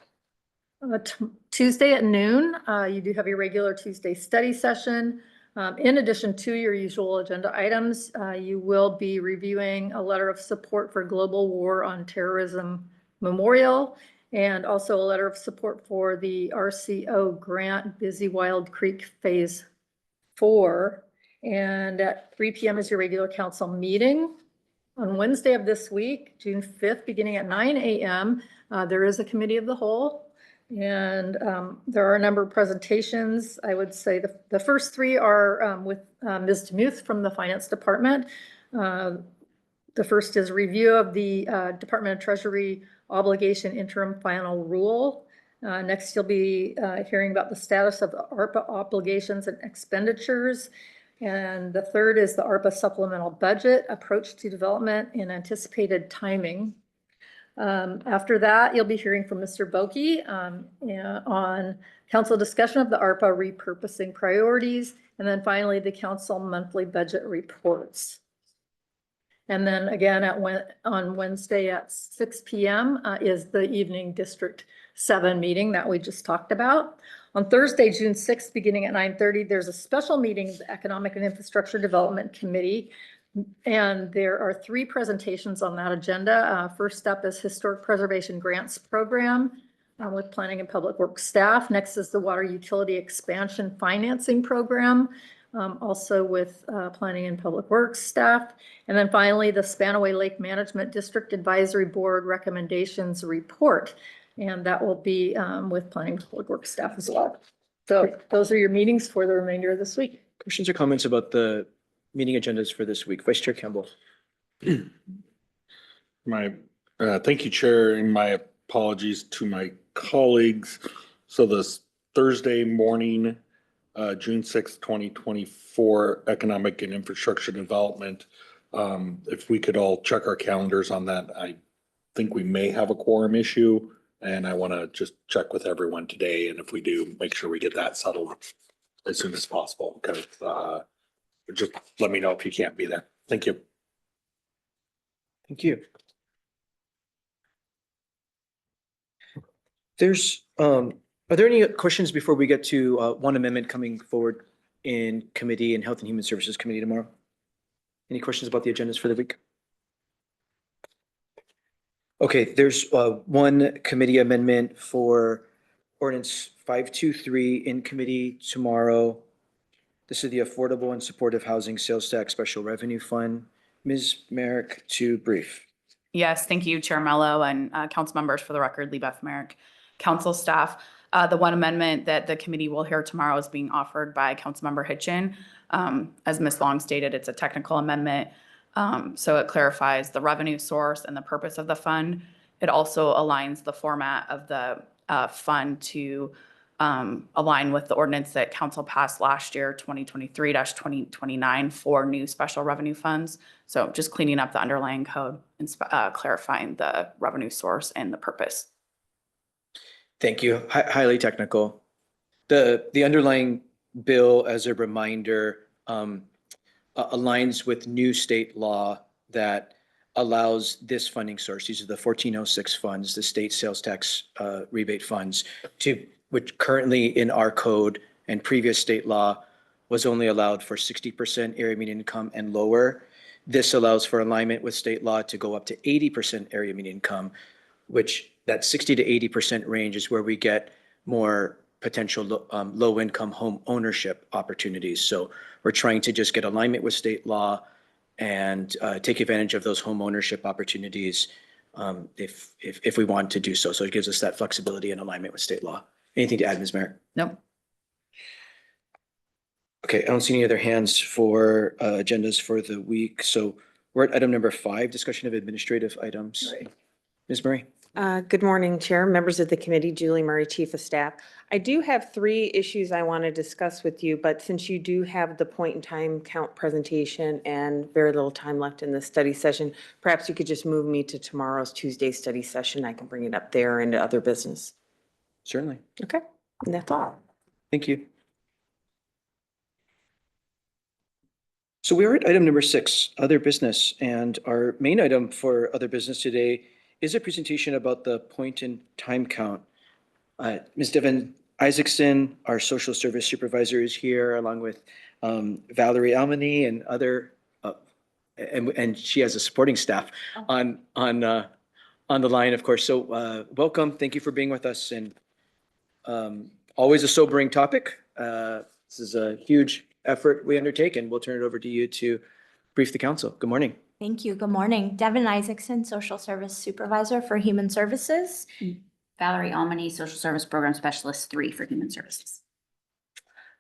Tuesday at noon, you do have your regular Tuesday study session. In addition to your usual agenda items, you will be reviewing a letter of support for Global War on Terrorism Memorial and also a letter of support for the RCO grant Busy Wild Creek Phase 4. And at 3 p.m. is your regular council meeting. On Wednesday of this week, June 5th, beginning at 9 a.m., there is a committee of the whole. And there are a number of presentations. I would say the first three are with Ms. DeMuth from the Finance Department. The first is review of the Department of Treasury obligation interim final rule. Next, you'll be hearing about the status of the ARPA obligations and expenditures. And the third is the ARPA supplemental budget, approach to development and anticipated timing. After that, you'll be hearing from Mr. Boki on council discussion of the ARPA repurposing priorities, and then finally the council monthly budget reports. And then again on Wednesday at 6 p.m. Is the evening District 7 meeting that we just talked about. On Thursday, June 6th, beginning at 9:30, there's a special meeting of the Economic and Infrastructure Development Committee. And there are 3 presentations on that agenda. First up is Historic Preservation Grants Program with Planning and Public Works staff. Next is the Water Utility Expansion Financing Program, also with Planning and Public Works staff. And then finally, the Spanaway Lake Management District Advisory Board Recommendations Report. And that will be with Planning and Public Works staff as well. So those are your meetings for the remainder of this week. Questions or comments about the meeting agendas for this week? Vice Chair Campbell. Thank you, Chair, and my apologies to my colleagues. So this Thursday morning, June 6th, 2024, Economic and Infrastructure Development. If we could all check our calendars on that, I think we may have a quorum issue, and I want to just check with everyone today. And if we do, make sure we get that settled as soon as possible, because just let me know if you can't be there. Thank you. Thank you. Are there any questions before we get to one amendment coming forward in committee and Health and Human Services Committee tomorrow? Any questions about the agendas for the week? Okay, there's one committee amendment for ordinance 523 in committee tomorrow. This is the Affordable and Supportive Housing Sales Tax Special Revenue Fund. Ms. Merrick to brief. Yes, thank you, Chair Mello and council members. For the record, Lee Beth Merrick, council staff. The one amendment that the committee will hear tomorrow is being offered by Councilmember Hitchin. As Ms. Long stated, it's a technical amendment. So it clarifies the revenue source and the purpose of the fund. It also aligns the format of the fund to align with the ordinance that council passed last year, 2023-2029, for new special revenue funds. So just cleaning up the underlying code and clarifying the revenue source and the purpose. Thank you. Highly technical. The underlying bill, as a reminder, aligns with new state law that allows this funding source. These are the 1406 funds, the state sales tax rebate funds, which currently in our code and previous state law was only allowed for 60% area median income and lower. This allows for alignment with state law to go up to 80% area median income, which that 60 to 80% range is where we get more potential low income home ownership opportunities. So we're trying to just get alignment with state law and take advantage of those home ownership opportunities if we want to do so. So it gives us that flexibility and alignment with state law. Anything to add, Ms. Merrick? No. Okay, I don't see any other hands for agendas for the week. So we're at item number 5, discussion of administrative items. Ms. Murray? Good morning, Chair, members of the committee, Julie Murray, Chief of Staff. I do have 3 issues I want to discuss with you, but since you do have the point in time count presentation and very little time left in the study session, perhaps you could just move me to tomorrow's Tuesday study session. I can bring it up there into other business. Certainly. Okay, and that's all. Thank you. So we're at item number 6, other business, and our main item for other business today is a presentation about the point in time count. Ms. Devin Isaacson, our social service supervisor, is here along with Valerie Almany and other, and she has a supporting staff on the line, of course. So welcome, thank you for being with us, and always a sobering topic. This is a huge effort we undertake, and we'll turn it over to you to brief the council. Good morning. Thank you. Good morning. Devin Isaacson, Social Service Supervisor for Human Services. Valerie Almany, Social Service Program Specialist 3 for Human Services.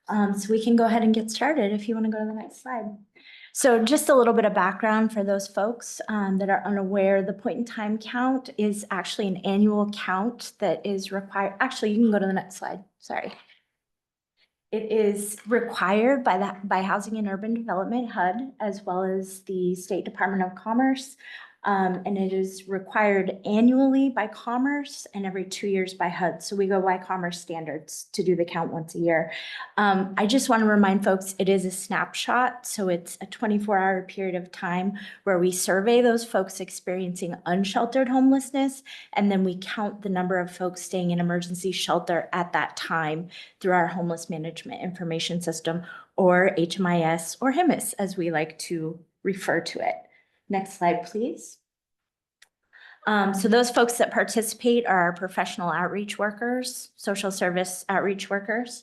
So we can go ahead and get started if you want to go to the next slide. So just a little bit of background for those folks that are unaware, the point in time count is actually an annual count that is required. Actually, you can go to the next slide. Sorry. It is required by Housing and Urban Development, HUD, as well as the State Department of Commerce. And it is required annually by Commerce and every 2 years by HUD. So we go by Commerce standards to do the count once a year. I just want to remind folks, it is a snapshot. So it's a 24-hour period of time where we survey those folks experiencing unsheltered homelessness. And then we count the number of folks staying in emergency shelter at that time through our Homeless Management Information System, or HMIS, or HIMIS, as we like to refer to it. Next slide, please. So those folks that participate are our professional outreach workers, social service outreach workers,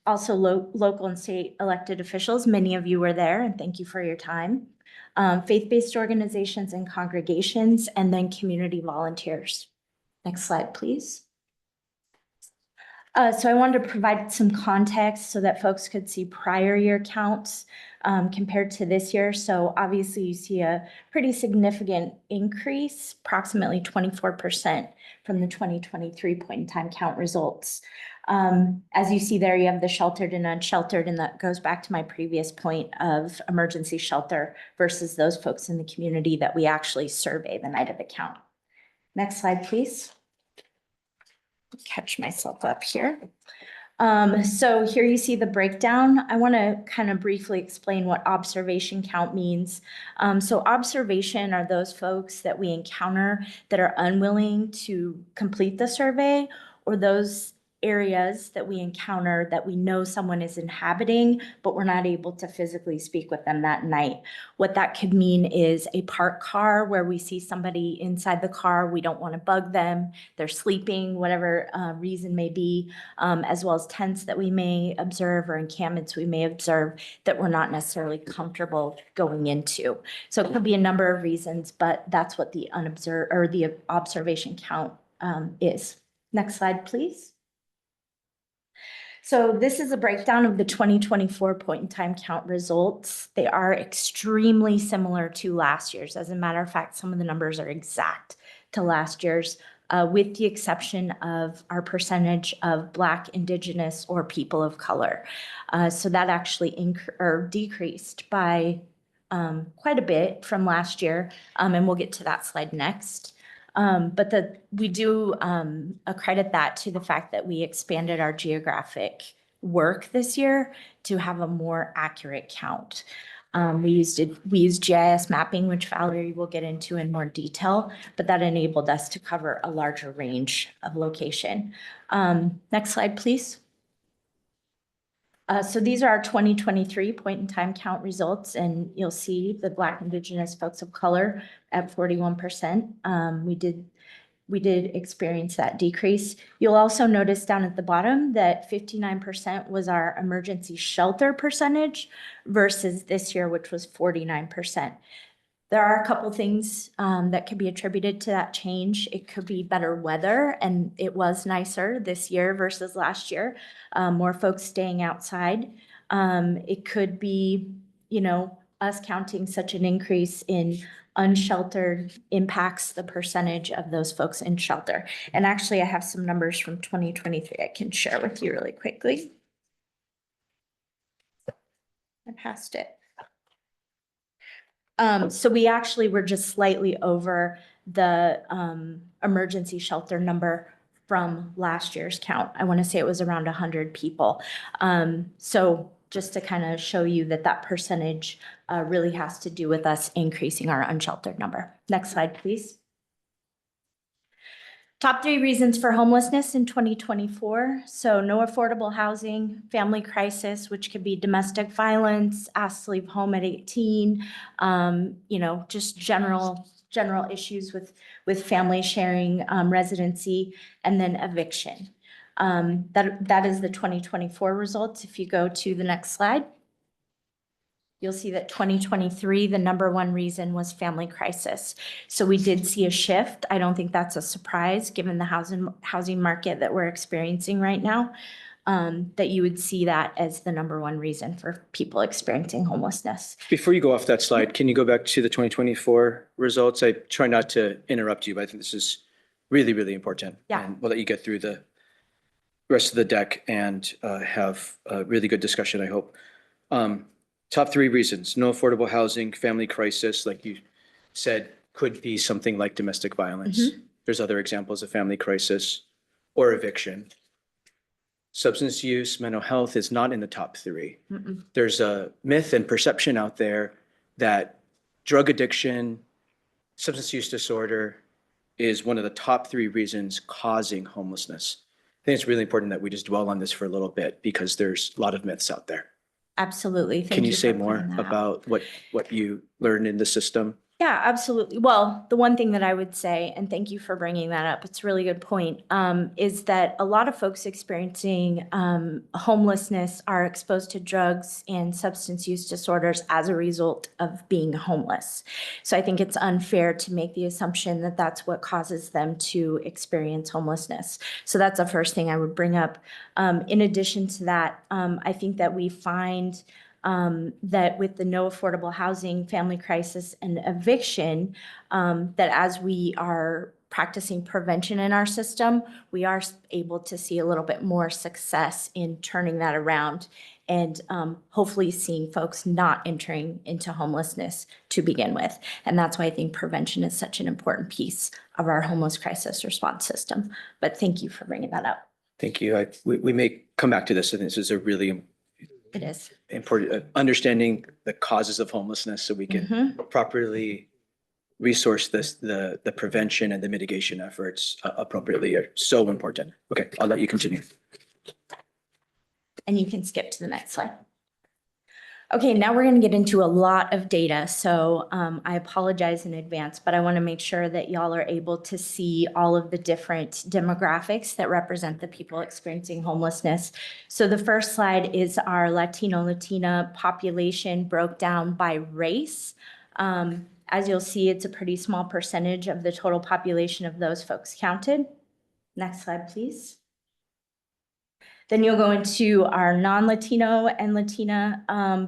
also local and state elected officials. Many of you were there, and thank you for your time. Faith-based organizations and congregations, and then community volunteers. Next slide, please. So I wanted to provide some context so that folks could see prior year counts compared to this year. So obviously you see a pretty significant increase, approximately 24% from the 2023 point in time count results. As you see there, you have the sheltered and unsheltered, and that goes back to my previous point of emergency shelter versus those folks in the community that we actually survey the night of the count. Next slide, please. Catch myself up here. So here you see the breakdown. I want to kind of briefly explain what observation count means. So observation are those folks that we encounter that are unwilling to complete the survey, or those areas that we encounter that we know someone is inhabiting, but we're not able to physically speak with them that night. What that could mean is a parked car where we see somebody inside the car, we don't want to bug them, they're sleeping, whatever reason may be, as well as tents that we may observe or encampments we may observe that we're not necessarily comfortable going into. So it could be a number of reasons, but that's what the unobserved or the observation count is. Next slide, please. So this is a breakdown of the 2024 point in time count results. They are extremely similar to last year's. As a matter of fact, some of the numbers are exact to last year's, with the exception of our percentage of Black, Indigenous, or people of color. So that actually decreased by quite a bit from last year, and we'll get to that slide next. But we do accredit that to the fact that we expanded our geographic work this year to have a more accurate count. We used GIS mapping, which Valerie will get into in more detail, but that enabled us to cover a larger range of location. Next slide, please. So these are our 2023 point in time count results, and you'll see the Black, Indigenous, folks of color at 41%. We did experience that decrease. You'll also notice down at the bottom that 59% was our emergency shelter percentage versus this year, which was 49%. There are a couple things that could be attributed to that change. It could be better weather, and it was nicer this year versus last year. More folks staying outside. It could be, us counting such an increase in unsheltered impacts the percentage of those folks in shelter. And actually, I have some numbers from 2023 I can share with you really quickly. I passed it. So we actually were just slightly over the emergency shelter number from last year's count. I want to say it was around 100 people. So just to kind of show you that that percentage really has to do with us increasing our unsheltered number. Next slide, please. Top 3 reasons for homelessness in 2024. So no affordable housing, family crisis, which could be domestic violence, asked to leave home at 18, you know, just general issues with family sharing residency, and then eviction. That is the 2024 results. If you go to the next slide, you'll see that 2023, the #1 reason was family crisis. So we did see a shift. I don't think that's a surprise, given the housing market that we're experiencing right now, that you would see that as the #1 reason for people experiencing homelessness. Before you go off that slide, can you go back to the 2024 results? I try not to interrupt you, but I think this is really, really important. Yeah. And we'll let you get through the rest of the deck and have a really good discussion, I hope. Top 3 reasons: no affordable housing, family crisis, like you said, could be something like domestic violence. There's other examples of family crisis or eviction. Substance use, mental health is not in the top 3. There's a myth and perception out there that drug addiction, substance use disorder is one of the top 3 reasons causing homelessness. I think it's really important that we just dwell on this for a little bit because there's a lot of myths out there. Absolutely. Thank Can you for say pointing more that out. about what you learned in the system? Yeah, absolutely. Well, the one thing that I would say, and thank you for bringing that up, it's a really good point, is that a lot of folks experiencing homelessness are exposed to drugs and substance use disorders as a result of being homeless. So I think it's unfair to make the assumption that that's what causes them to experience homelessness. So that's the first thing I would bring up. In addition to that, I think that we find that with the no affordable housing, family crisis, and eviction, that as we are practicing prevention in our system, we are able to see a little bit more success in turning that around and hopefully seeing folks not entering into homelessness to begin with. And that's why I think prevention is such an important piece of our homeless crisis response system. But thank you for bringing that up. Thank you. We may come back to this. I think this is a really It is. important, understanding the causes of homelessness so we can properly resource the prevention and the mitigation efforts appropriately are so important. Okay, I'll let you continue. And you can skip to the next slide. Okay, now we're going to get into a lot of data. So I apologize in advance, but I want to make sure that y'all are able to see all of the different demographics that represent the people experiencing homelessness. So the first slide is our Latino-Latina population broke down by race. As you'll see, it's a pretty small percentage of the total population of those folks counted. Next slide, please. Then you'll go into our non-Latino and Latina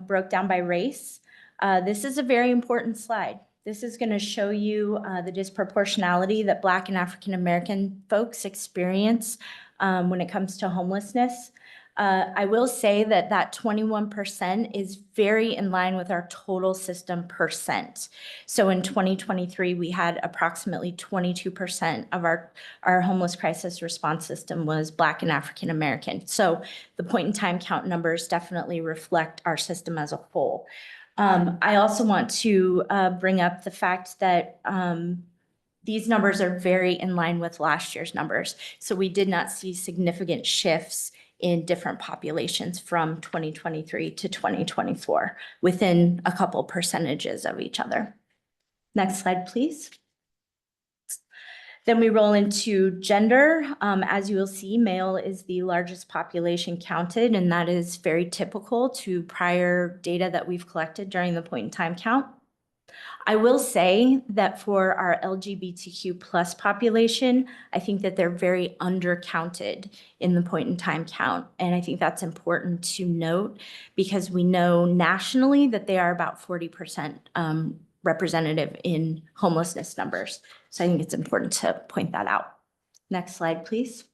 broke down by race. This is a very important slide. This is going to show you the disproportionality that Black and African American folks experience when it comes to homelessness. I will say that that 21% is very in line with our total system percent. So in 2023, we had approximately 22% of our homeless crisis response system was Black and African American. So the point in time count numbers definitely reflect our system as a whole. I also want to bring up the fact that these numbers are very in line with last year's numbers. So we did not see significant shifts in different populations from 2023 to 2024 within a couple percentages of each other. Next slide, please. Then we roll into gender. As you will see, male is the largest population counted, and that is very typical to prior data that we've collected during the point in time count. I will say that for our LGBTQ plus population, I think that they're very undercounted in the point in time count. And I think that's important to note because we know nationally that they are about 40% representative in homelessness numbers. So I think it's important to point that out. Next slide, please.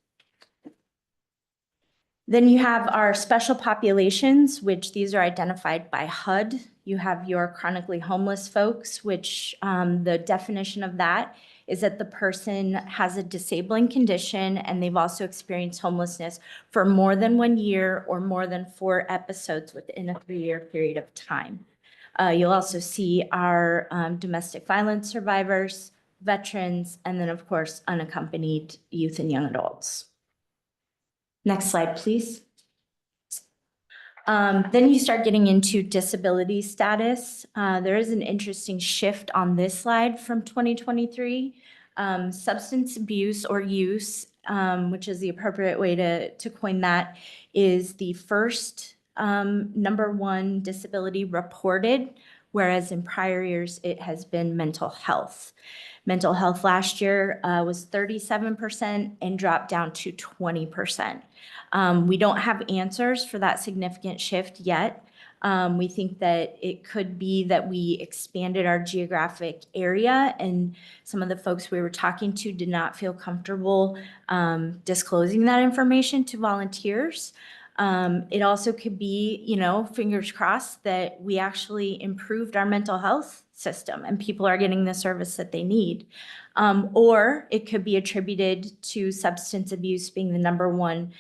Then you have our special populations, which these are identified by HUD. You have your chronically homeless folks, which the definition of that is that the person has a disabling condition and they've also experienced homelessness for more than 1 year or more than 4 episodes within a 3-year period of time. You'll also see our domestic violence survivors, veterans, and then of course, unaccompanied youth and young adults. Next slide, please. Then you start getting into disability status. There is an interesting shift on this slide from 2023. Substance abuse or use, which is the appropriate way to coin that, is the first #1 disability reported, whereas in prior years it has been mental health. Mental health last year was 37% and dropped down to 20%. We don't have answers for that significant shift yet. We think that it could be that we expanded our geographic area and some of the folks we were talking to did not feel comfortable disclosing that information to volunteers. It also could be, you know, fingers crossed that we actually improved our mental health system and people are getting the service that they need. Or it could be attributed to substance abuse being the #1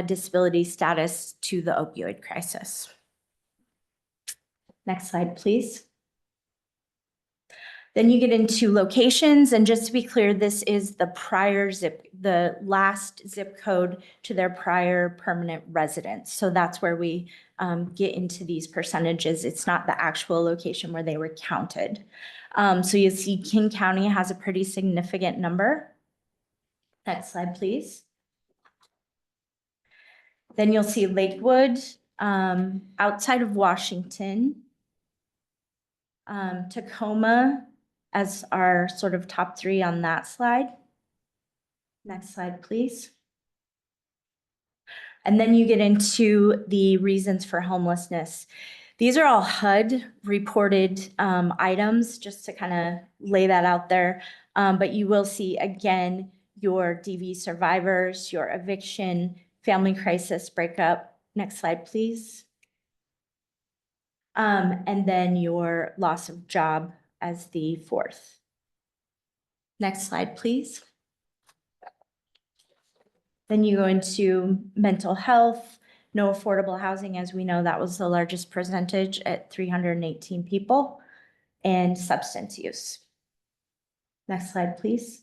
disability status to the opioid crisis. Next slide, please. Then you get into locations, and just to be clear, this is the last zip code to their prior permanent residence. So that's where we get into these percentages. It's not the actual location where they were counted. So you see King County has a pretty significant number. Next slide, please. Then you'll see Lakewood, outside of Washington, Tacoma as our sort of top 3 on that slide. Next slide, please. And then you get into the reasons for homelessness. These are all HUD reported items, just to kind of lay that out there. But you will see, again, your DV survivors, your eviction, family crisis breakup. Next slide, please. And then your loss of job as the 4th. Next slide, please. Then you go into mental health, no affordable housing, as we know that was the largest percentage at 318 people, and substance use. Next slide, please.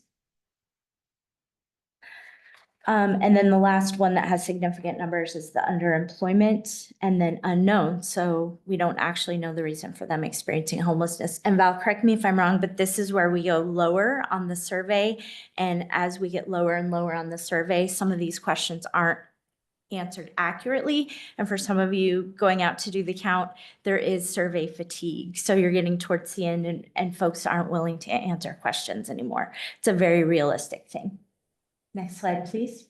And then the last one that has significant numbers is the underemployment and then unknown. So we don't actually know the reason for them experiencing homelessness. And Val, correct me if I'm wrong, but this is where we go lower on the survey. And as we get lower and lower on the survey, some of these questions aren't answered accurately. And for some of you going out to do the count, there is survey fatigue. So you're getting towards the end and folks aren't willing to answer questions anymore. It's a very realistic thing. Next slide, please.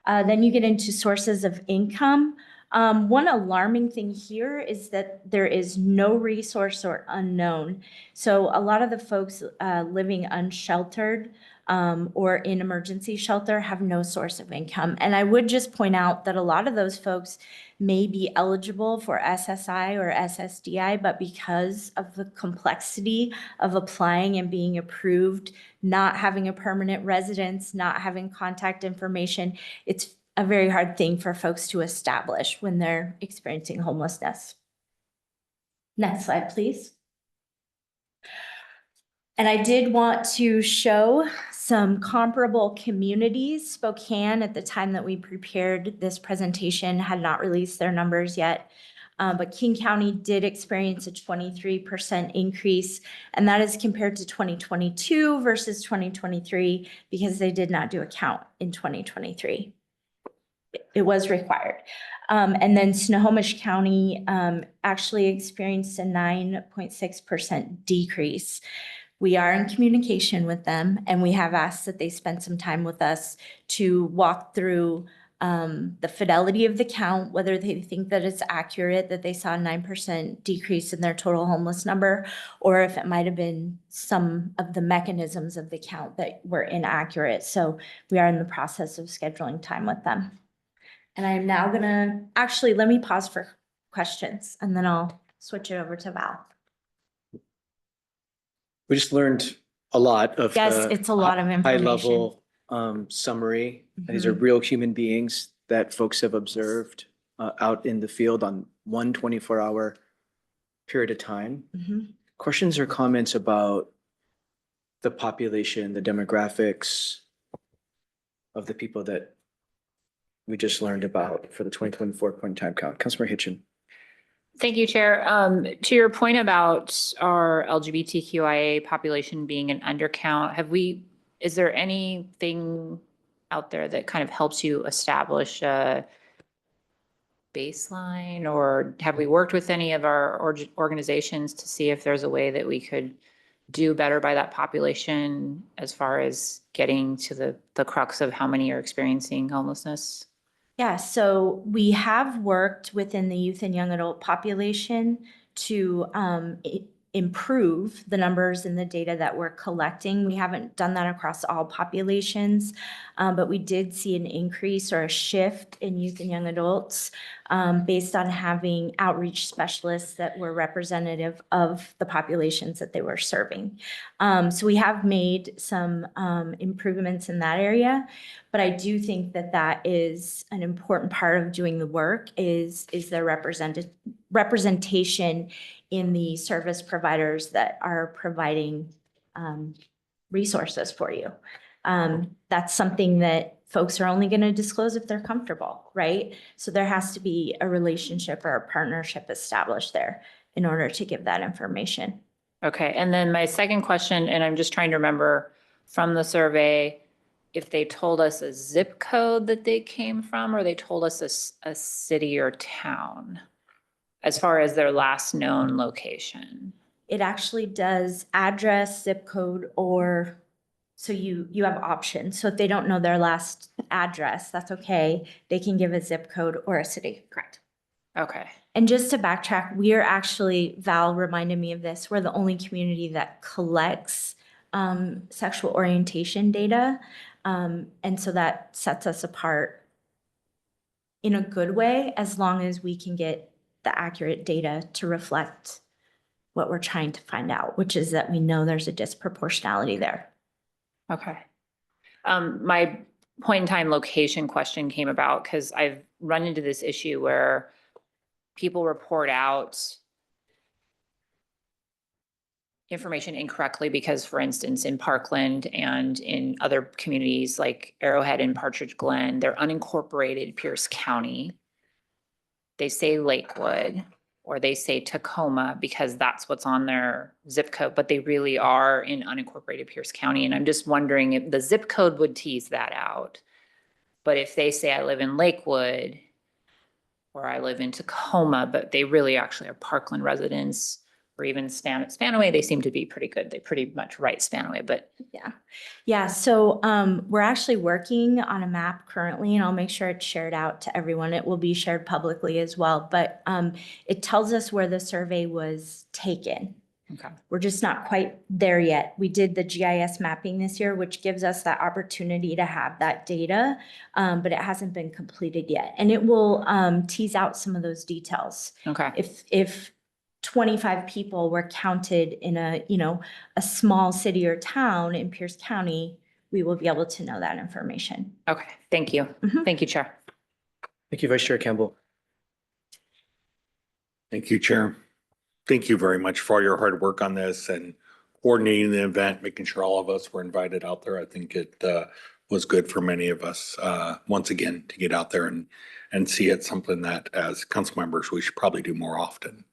Then you get into sources of income. One alarming thing here is that there is no resource or unknown. So a lot of the folks living unsheltered or in emergency shelter have no source of income. And I would just point out that a lot of those folks may be eligible for SSI or SSDI, but because of the complexity of applying and being approved, not having a permanent residence, not having contact information, it's a very hard thing for folks to establish when they're experiencing homelessness. Next slide, please. And I did want to show some comparable communities. Spokane, at the time that we prepared this presentation, had not released their numbers yet. But King County did experience a 23% increase, and that is compared to 2022 versus 2023 because they did not do a count in 2023. It was required. And then Snohomish County actually experienced a 9.6% decrease. We are in communication with them, and we have asked that they spend some time with us to walk through the fidelity of the count, whether they think that it's accurate, that they saw a 9% decrease in their total homeless number, or if it might have been some of the mechanisms of the count that were inaccurate. So we are in the process of scheduling time with them. And I'm now gonna, actually, let me pause for questions and then I'll switch it over to Val. We just learned a lot of. Yes, the it's a lot of High information. level summary. These are real human beings that folks have observed out in the field on 24-hour period of time. Mhm. Questions or comments about the population, the demographics of the people that we just learned about for the 2024 point in time count? Councilmember Hitchin. Thank you, Chair. To your point about our LGBTQIA population being an undercount, is there anything out there that kind of helps you establish a baseline, or have we worked with any of our organizations to see if there's a way that we could do better by that population as far as getting to the crux of how many are experiencing homelessness? Yeah, so we have worked within the youth and young adult population to improve the numbers and the data that we're collecting. We haven't done that across all populations, but we did see an increase or a shift in youth and young adults based on having outreach specialists that were representative of the populations that they were serving. So we have made some improvements in that area, but I do think that that is an important part of doing the work is their representation in the service providers that are providing resources for you. That's something that folks are only going to disclose if they're comfortable, right? So there has to be a relationship or a partnership established there in order to give that information. Okay, and then my second question, and I'm just trying to remember from the survey, if they told us a zip code that they came from, or they told us a city or town as far as their last known location. It actually does address, zip code, or so you have options. So if they don't know their last address, that's okay. They can give a zip code or a city. Correct. Okay. And just to backtrack, we are actually, Val reminded me of this, we're the only community that collects sexual orientation data. And so that sets us apart in a good way, as long as we can get the accurate data to reflect what we're trying to find out, which is that we know there's a disproportionality there. Okay. My point in time location question came about because I've run into this issue where people report out information incorrectly because, for instance, in Parkland and in other communities like Arrowhead and Partridge Glen, they're unincorporated Pierce County. They say Lakewood or they say Tacoma because that's what's on their zip code, but they really are in unincorporated Pierce County. And I'm just wondering if the zip code would tease that out. But if they say I live in Lakewood or I live in Tacoma, but they really actually are Parkland residents, or even Spanaway, they seem to be pretty good. They pretty much write Spanaway, but Yeah, so we're actually working on a map currently, and I'll make sure it's shared out to everyone. It will be shared publicly as well, but it tells us where the survey was taken. okay. We're just not quite there yet. We did the GIS mapping this year, which gives us that opportunity to have that data, but it hasn't been completed yet. And it will tease out some of those details. Okay. If 25 people were counted in a small city or town in Pierce County, we will be able to know that information. Okay. Thank you. Mhm. Thank you, Chair. Thank you, Vice Chair Campbell. Thank you, Chair. Thank you very much for all your hard work on this and coordinating the event, making sure all of us were invited out there. I think it was good for many of us, once again, to get out there and see it, something that as council members, we should probably do more often.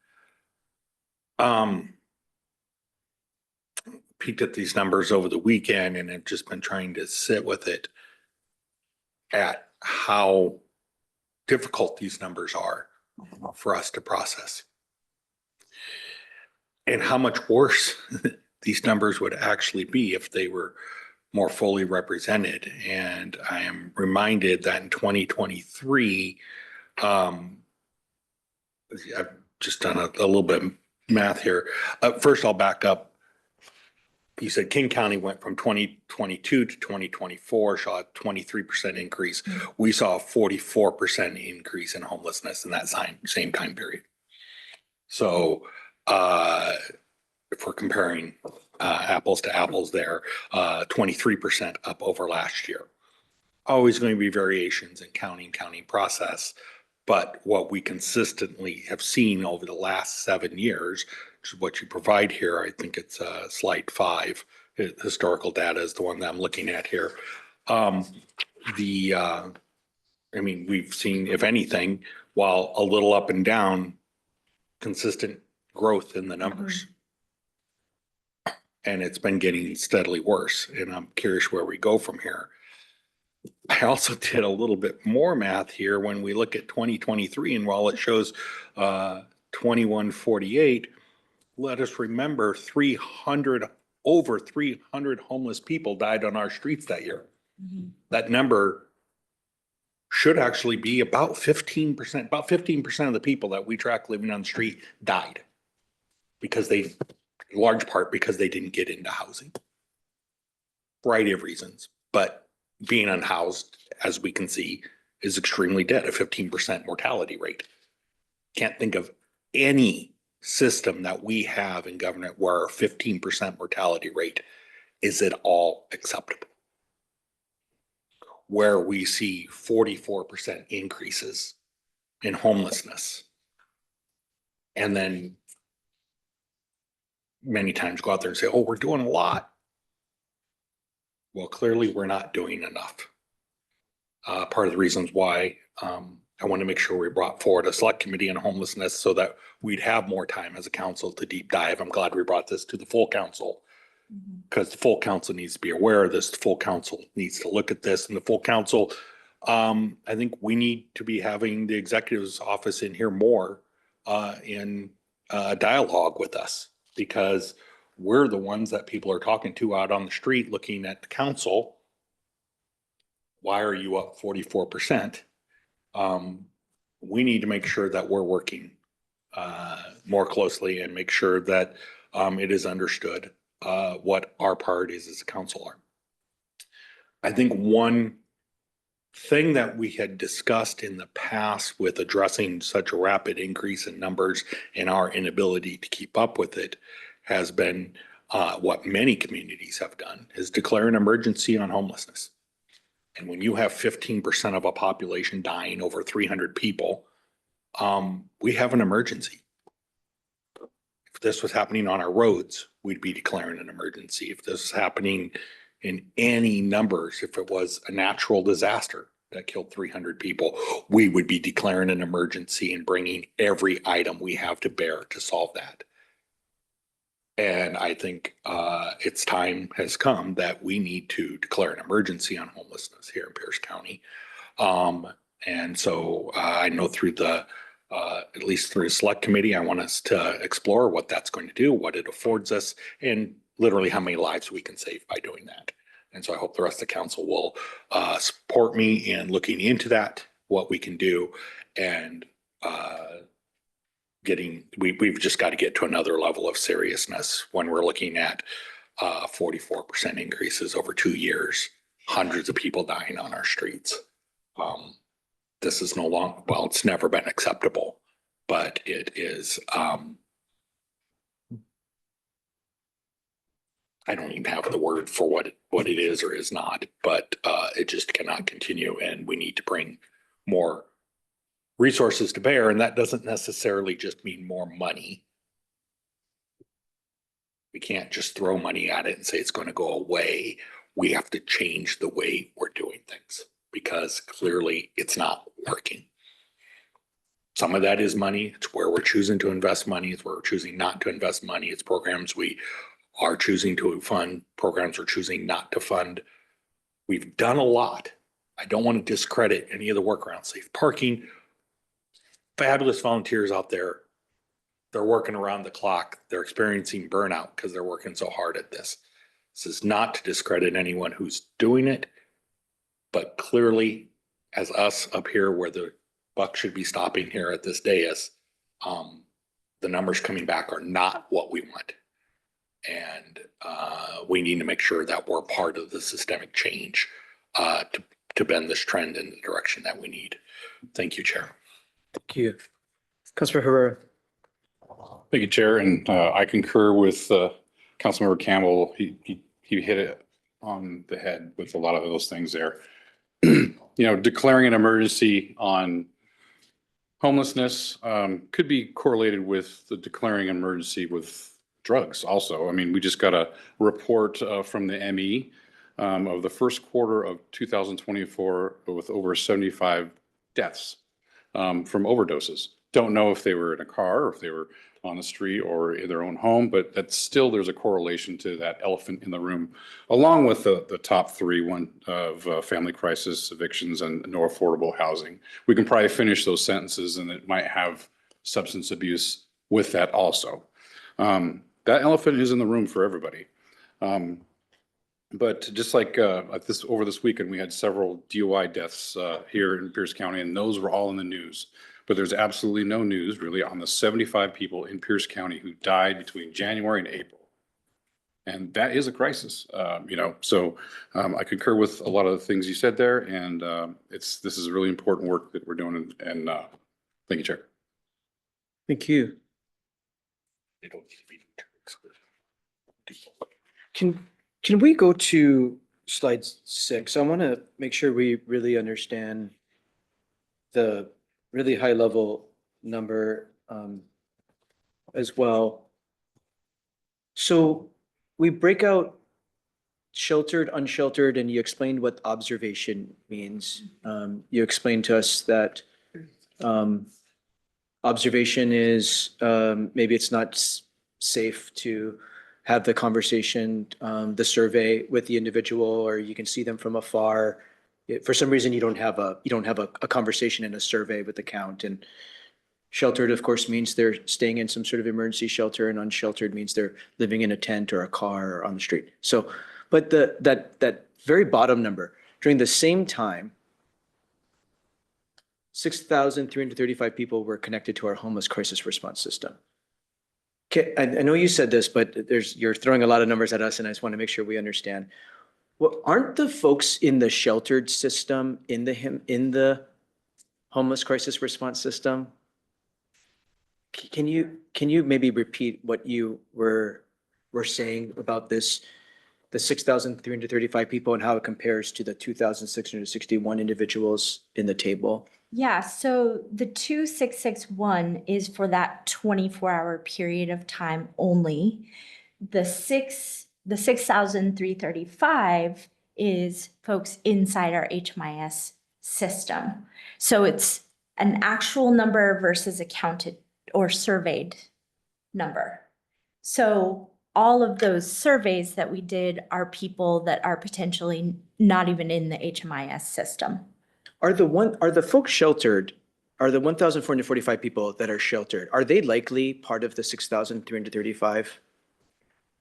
Peeked at these numbers over the weekend and have just been trying to sit with it at how difficult these numbers are for us to process. And how much worse these numbers would actually be if they were more fully represented. And I am reminded that in 2023, I've just done a little bit of math here. First, I'll back up. You said King County went from 2022 to 2024, saw a 23% increase. We saw a 44% increase in homelessness in that same time period. So if we're comparing apples to apples there, 23% up over last year. Always going to be variations in county process, but what we consistently have seen over the last 7 years, which is what you provide here, I think it's slide 5, historical data is the one that I'm looking at here. I mean, we've seen, if anything, while a little up and down, consistent growth in the numbers. And it's been getting steadily worse. And I'm curious where we go from here. I also did a little bit more math here when we look at 2023, and while it shows 2148, let us remember over 300 homeless people died on our streets that year. That number should actually be about 15%. About 15% of the people that we track living on the street died because in large part because they didn't get into housing. Variety of reasons, but being unhoused, as we can see, is extremely dead, a 15% mortality rate. Can't think of any system that we have in government where a 15% mortality rate is at all acceptable. Where we see 44% increases in homelessness. And then many times go out there and say, oh, we're doing a lot. Well, clearly we're not doing enough. Part of the reasons why I want to make sure we brought forward a select committee on homelessness so that we'd have more time as a council to deep dive. I'm glad we brought this to the full council because the full council needs to be aware of this. The full council needs to look at this, and the full council, I think we need to be having the executive's office in here more in dialogue with us, because we're the ones that people are talking to out on the street looking at the council. Why are you up 44%? We need to make sure that we're working more closely and make sure that it is understood what our priorities as a council are. I think one thing that we had discussed in the past with addressing such a rapid increase in numbers and our inability to keep up with it has been what many communities have done, is declare an emergency on homelessness. And when you have 15% of a population dying, over 300 people, we have an emergency. If this was happening on our roads, we'd be declaring an emergency. If this was happening in any numbers, if it was a natural disaster that killed 300 people, we would be declaring an emergency and bringing every item we have to bear to solve that. And I think its time has come that we need to declare an emergency on homelessness here in Pierce County. And so I know through the, at least through the select committee, I want us to explore what that's going to do, what it affords us, and literally how many lives we can save by doing that. And so I hope the rest of the council will support me in looking into that, what we can do, and we've just got to get to another level of seriousness when we're looking at 44% increases over 2 years, hundreds of people dying on our streets. This is no longer, well, it's never been acceptable, but it is, I don't even have the word for what it is or is not, but it just cannot continue, and we need to bring more resources to bear. And that doesn't necessarily just mean more money. We can't just throw money at it and say it's going to go away. We have to change the way we're doing things, because clearly it's not working. Some of that is money. It's where we're choosing to invest money. It's where we're choosing not to invest money. It's programs we are choosing to fund, programs we're choosing not to fund. We've done a lot. I don't want to discredit any of the work around safe parking. Fabulous volunteers out there. They're working around the clock. They're experiencing burnout because they're working so hard at this. This is not to discredit anyone who's doing it, but clearly, as us up here where the buck should be stopping here at this dais, the numbers coming back are not what we want. And we need to make sure that we're part of the systemic change to bend this trend in the direction that we need. Thank you, Chair. Thank you. Councilor Herrera. Thank you, Chair, and I concur with Councilmember Campbell. He hit it on the head with a lot of those things there. You know, declaring an emergency on homelessness could be correlated with the declaring an emergency with drugs also. I mean, we just got a report from the ME of the first quarter of 2024 with over 75 deaths from overdoses. Don't know if they were in a car or if they were on the street or in their own home, but that's still, there's a correlation to that elephant in the room, along with the top three, one of family crisis, evictions, and no affordable housing. We can probably finish those sentences and it might have substance abuse with that also. That elephant is in the room for everybody. But just like over this weekend, we had several DUI deaths here in Pierce County, and those were all in the news. But there's absolutely no news really on the 75 people in Pierce County who died between January and April. And that is a crisis, you know, so I concur with a lot of the things you said there. And this is really important work that we're doing. And thank you, Chair. Thank you. Can we go to slide 6? I want to make sure we really understand the really high level number as well. So we break out sheltered, unsheltered, and you explained what observation means. You explained to us that observation is maybe it's not safe to have the conversation, the survey with the individual, or you can see them from afar. For some reason, you don't have a conversation in a survey with the count. And sheltered, of course, means they're staying in some sort of emergency shelter, and unsheltered means they're living in a tent or a car or on the street. So, but that very bottom number, during the same time, 6,335 people were connected to our homeless crisis response system. Okay, I know you said this, but you're throwing a lot of numbers at us, and I just want to make sure we understand. Well, aren't the folks in the sheltered system in the homeless crisis response system? Can you maybe repeat what you were saying about this, the 6,335 people and how it compares to the 2,661 individuals in the table? Yeah, so the 2,661 is for that 24-hour period of time only. The 6,335 is folks inside our HMIS system. So it's an actual number versus a counted or surveyed number. So all of those surveys that we did are people that are potentially not even in the HMIS system. Are the folks sheltered, are the 1,445 people that are sheltered, are they likely part of the 6,335?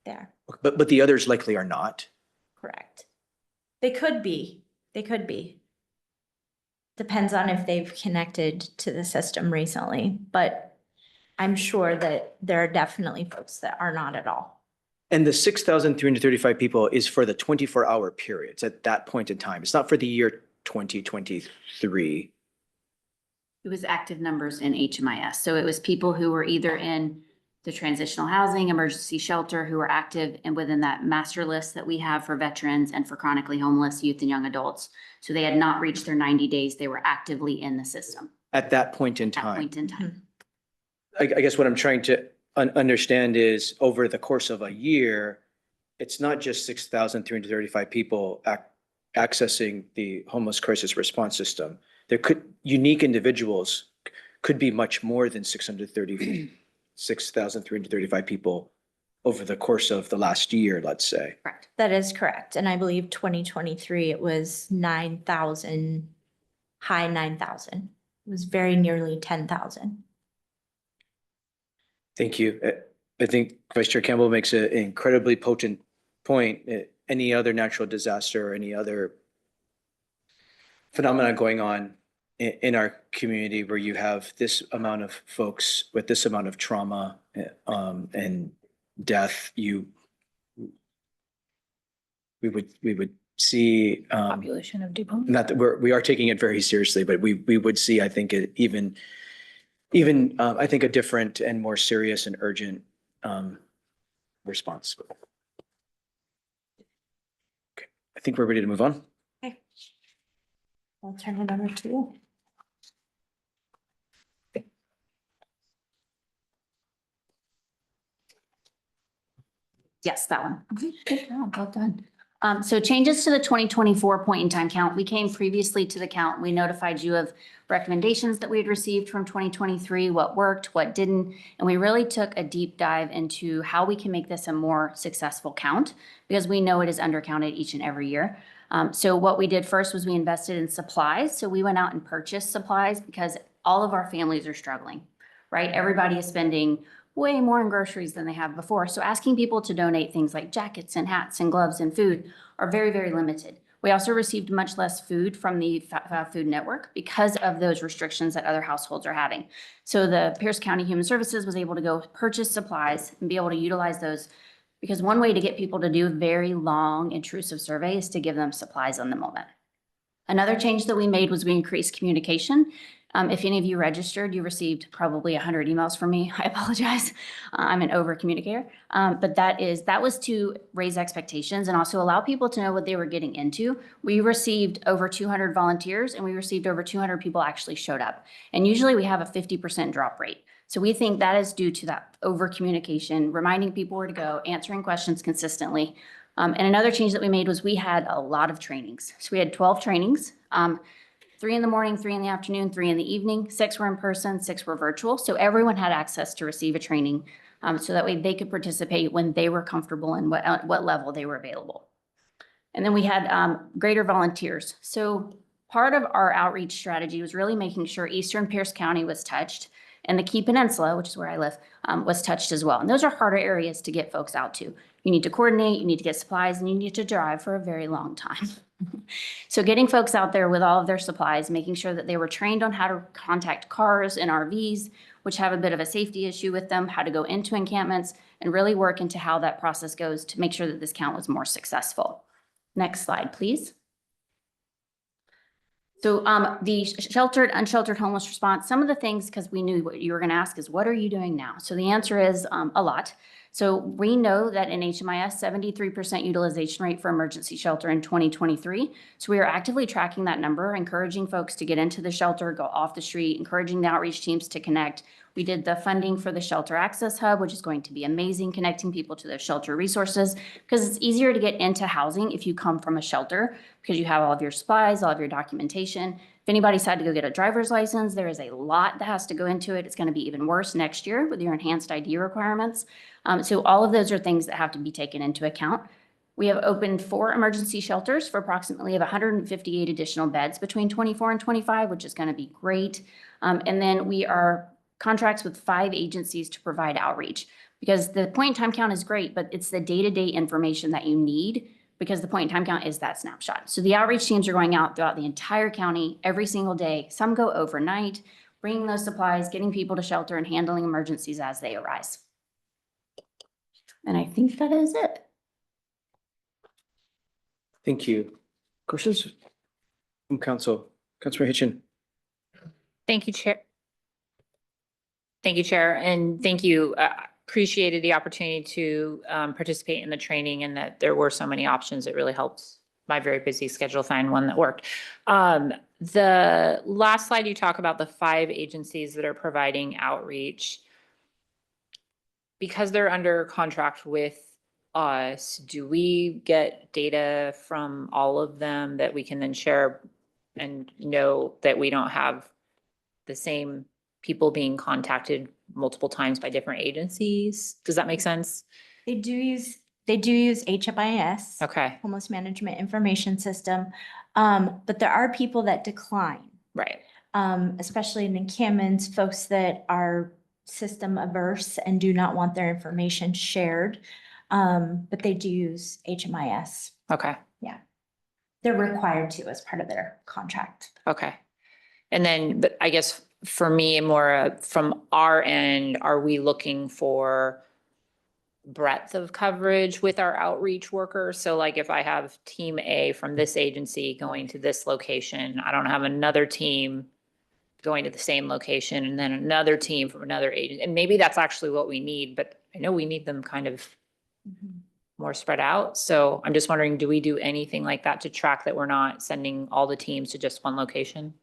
There, But the others likely are not. correct. They could be. Depends on if they've connected to the system recently, but I'm sure that there are definitely folks that are not at all. And the 6,335 people is for the 24-hour periods at that point in time. It's not for the year 2023. It was active numbers in HMIS. So it was people who were either in the transitional housing, emergency shelter, who were active and within that master list that we have for veterans and for chronically homeless youth and young adults. So they had not reached their 90 days. They were actively in the system. At that point in At that time. point in time. I guess what I'm trying to understand is over the course of a year, it's not just 6,335 people accessing the homeless crisis response system. Unique individuals could be much more than 6,335 people over the course of the last year, let's say. Correct. That is correct. And I believe 2023, it was 9,000, high 9,000. It was very nearly 10,000. Thank you. I think Vice Chair Campbell makes an incredibly potent point, any other natural disaster or any other phenomena going on in our community where you have this amount of folks with this amount of trauma and death, we would see Population of depot. not that we are taking it very seriously, but we would see, I think, even I think a different and more serious and urgent response. Okay, I think we're ready to move on. I'll turn it over to you. Yes, that one. Good job, well done. So changes to the 2024 point in time count. We came previously to the count. We notified you of recommendations that we had received from 2023, what worked, what didn't. And we really took a deep dive into how we can make this a more successful count because we know it is undercounted each and every year. So what we did first was we invested in supplies. So we went out and purchased supplies because all of our families are struggling, right? Everybody is spending way more in groceries than they have before. So asking people to donate things like jackets and hats and gloves and food are very, very limited. We also received much less food from the Food Network because of those restrictions that other households are having. So the Pierce County Human Services was able to go purchase supplies and be able to utilize those because one way to get people to do a very long, intrusive survey is to give them supplies on the moment. Another change that we made was we increased communication. If any of you registered, you received probably 100 emails from me. I apologize. I'm an over communicator. But that was to raise expectations and also allow people to know what they were getting into. We received over 200 volunteers and we received over 200 people actually showed up. And usually we have a 50% drop rate. So we think that is due to that over communication, reminding people where to go, answering questions consistently. And another change that we made was we had a lot of trainings. So we had 12 trainings. 3 in the morning, 3 in the afternoon, 3 in the evening, 6 were in person, 6 were virtual. So everyone had access to receive a training so that way they could participate when they were comfortable and what level they were available. And then we had greater volunteers. So part of our outreach strategy was really making sure Eastern Pierce County was touched and the Key Peninsula, which is where I live, was touched as well. And those are harder areas to get folks out to. You need to coordinate, you need to get supplies, and you need to drive for a very long time. So getting folks out there with all of their supplies, making sure that they were trained on how to contact cars and RVs, which have a bit of a safety issue with them, how to go into encampments, and really work into how that process goes to make sure that this count was more successful. Next slide, please. So the sheltered, unsheltered homeless response, some of the things, because we knew what you were going to ask is, what are you doing now? So the answer is a lot. So we know that in HMIS, 73% utilization rate for emergency shelter in 2023. So we are actively tracking that number, encouraging folks to get into the shelter, go off the street, encouraging the outreach teams to connect. We did the funding for the Shelter Access Hub, which is going to be amazing, connecting people to those shelter resources, because it's easier to get into housing if you come from a shelter, because you have all of your supplies, all of your documentation. If anybody's had to go get a driver's license, there is a lot that has to go into it. It's going to be even worse next year with your enhanced ID requirements. So all of those are things that have to be taken into account. We have opened 4 emergency shelters for approximately 158 additional beds between 24 and 25, which is going to be great. And then we are contracts with 5 agencies to provide outreach, because the point in time count is great, but it's the day-to-day information that you need, because the point in time count is that snapshot. So the outreach teams are going out throughout the entire county every single day. Some go overnight, bringing those supplies, getting people to shelter, and handling emergencies as they arise. And I think that is it. Thank you. Questions from council? Councilor Hitchin. Thank you, Chair. Thank you, Chair, and thank you. Appreciated the opportunity to participate in the training and that there were so many options. It really helped my very busy schedule find one that worked. The last slide, you talk about the 5 agencies that are providing outreach. Because they're under contract with us, do we get data from all of them that we can then share and know that we don't have the same people being contacted multiple times by different agencies? Does that make sense? They do use HMIS. Okay. Homeless Management Information System. But there are people that decline. Right. Especially in encampments, folks that are system averse and do not want their information shared. But they do use HMIS. Okay, They're required to as part of their contract. okay. And then, but I guess for me, more from our end, are we looking for breadth of coverage with our outreach workers? So like if I have team A from this agency going to this location, I don't have another team going to the same location and then another team from another agent. And maybe that's actually what we need, but I know we need them kind of more spread out. So I'm just wondering, do we do anything like that to track that we're not sending all the teams to just one location?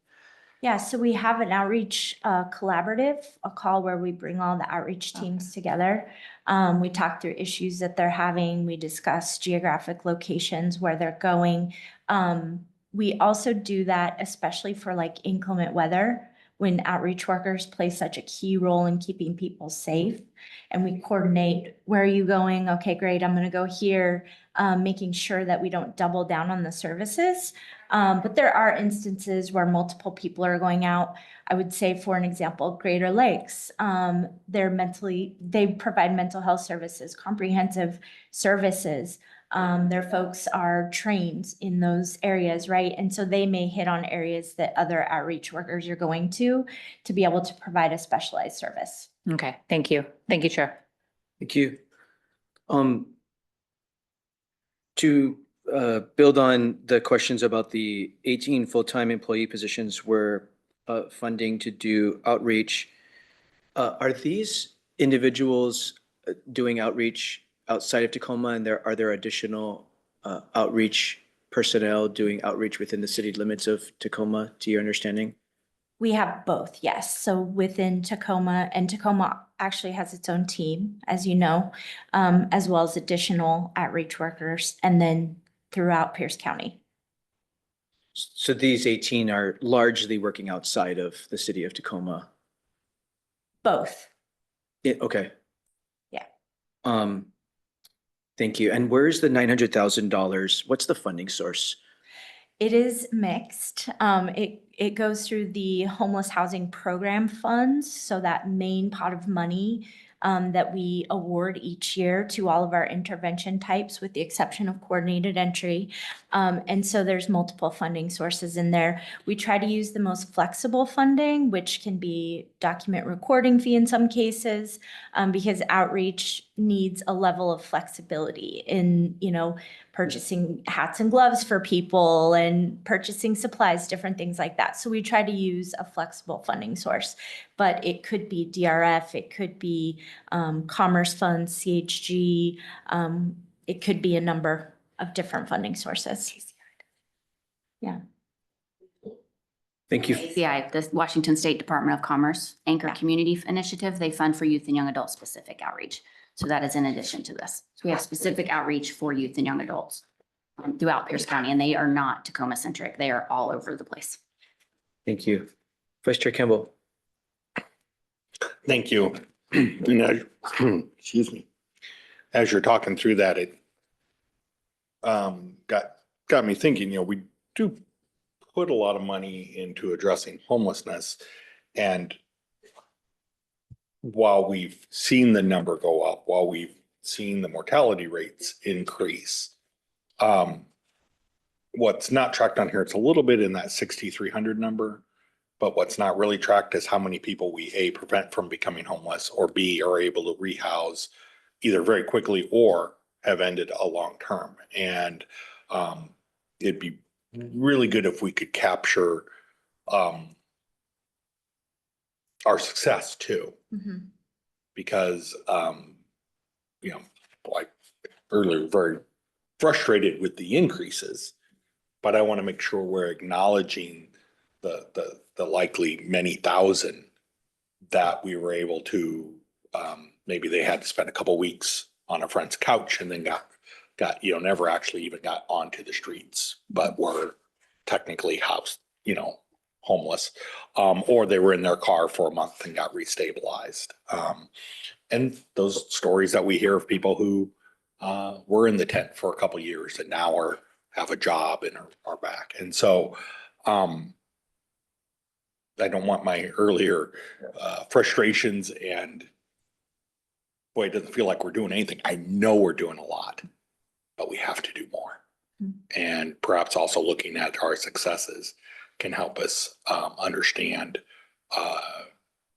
Yeah, so we have an outreach collaborative, a call where we bring all the outreach teams together. We talk through issues that they're having. We discuss geographic locations where they're going. We also do that especially for like inclement weather, when outreach workers play such a key role in keeping people safe. And we coordinate, where are you going? Okay, great, I'm gonna go here, making sure that we don't double down on the services. But there are instances where multiple people are going out. I would say, for an example, Greater Lakes, they provide mental health services, comprehensive services. Their folks are trained in those areas, right? And so they may hit on areas that other outreach workers are going to be able to provide a specialized service. Okay, thank you. Thank you, Chair. Thank you. To build on the questions about the 18 full-time employee positions we're funding to do outreach, are these individuals doing outreach outside of Tacoma, and are there additional outreach personnel doing outreach within the city limits of Tacoma, to your understanding? We have both, yes. So within Tacoma, and Tacoma actually has its own team, as you know, as well as additional outreach workers, and then throughout Pierce County. So these 18 are largely working outside of the city of Tacoma? Both. Okay. Yeah. Thank you. And where's the $900,000? What's the funding source? It is mixed. It goes through the homeless housing program funds. So that main pot of money that we award each year to all of our intervention types, with the exception of coordinated entry. And so there's multiple funding sources in there. We try to use the most flexible funding, which can be document recording fee in some cases, because outreach needs a level of flexibility in, purchasing hats and gloves for people and purchasing supplies, different things like that. So we try to use a flexible funding source, but it could be DRF, it could be Commerce Funds, CHG, it could be a number of different funding sources. Yeah. Thank you. ACI, the Washington State Department of Commerce Anchor Community Initiative, they fund for youth and young adult specific outreach. So that is in addition to this. So we have specific outreach for youth and young adults throughout Pierce County, and they are not Tacoma centric. They are all over the place. Thank you. Vice Chair Campbell. Thank you. Excuse me. As you're talking through that, it got me thinking, we do put a lot of money into addressing homelessness. And while we've seen the number go up, while we've seen the mortality rates increase, what's not tracked on here, it's a little bit in that 6,300 number, but what's not really tracked is how many people we A, prevent from becoming homeless, or B, are able to rehouse either very quickly or have ended a long term. And it'd be really good if we could capture our success too. Mm-hmm. Because, like earlier, very frustrated with the increases, but I want to make sure we're acknowledging the likely many thousand that we were able to, maybe they had to spend a couple weeks on a friend's couch and then got, never actually even got onto the streets, but were technically housed, homeless, or they were in their car for a month and got restabilized. And those stories that we hear of people who were in the tent for a couple of years and now have a job and are back. And so I don't want my earlier frustrations and boy, it doesn't feel like we're doing anything. I know we're doing a lot, but we have to do more. And perhaps also looking at our successes can help us understand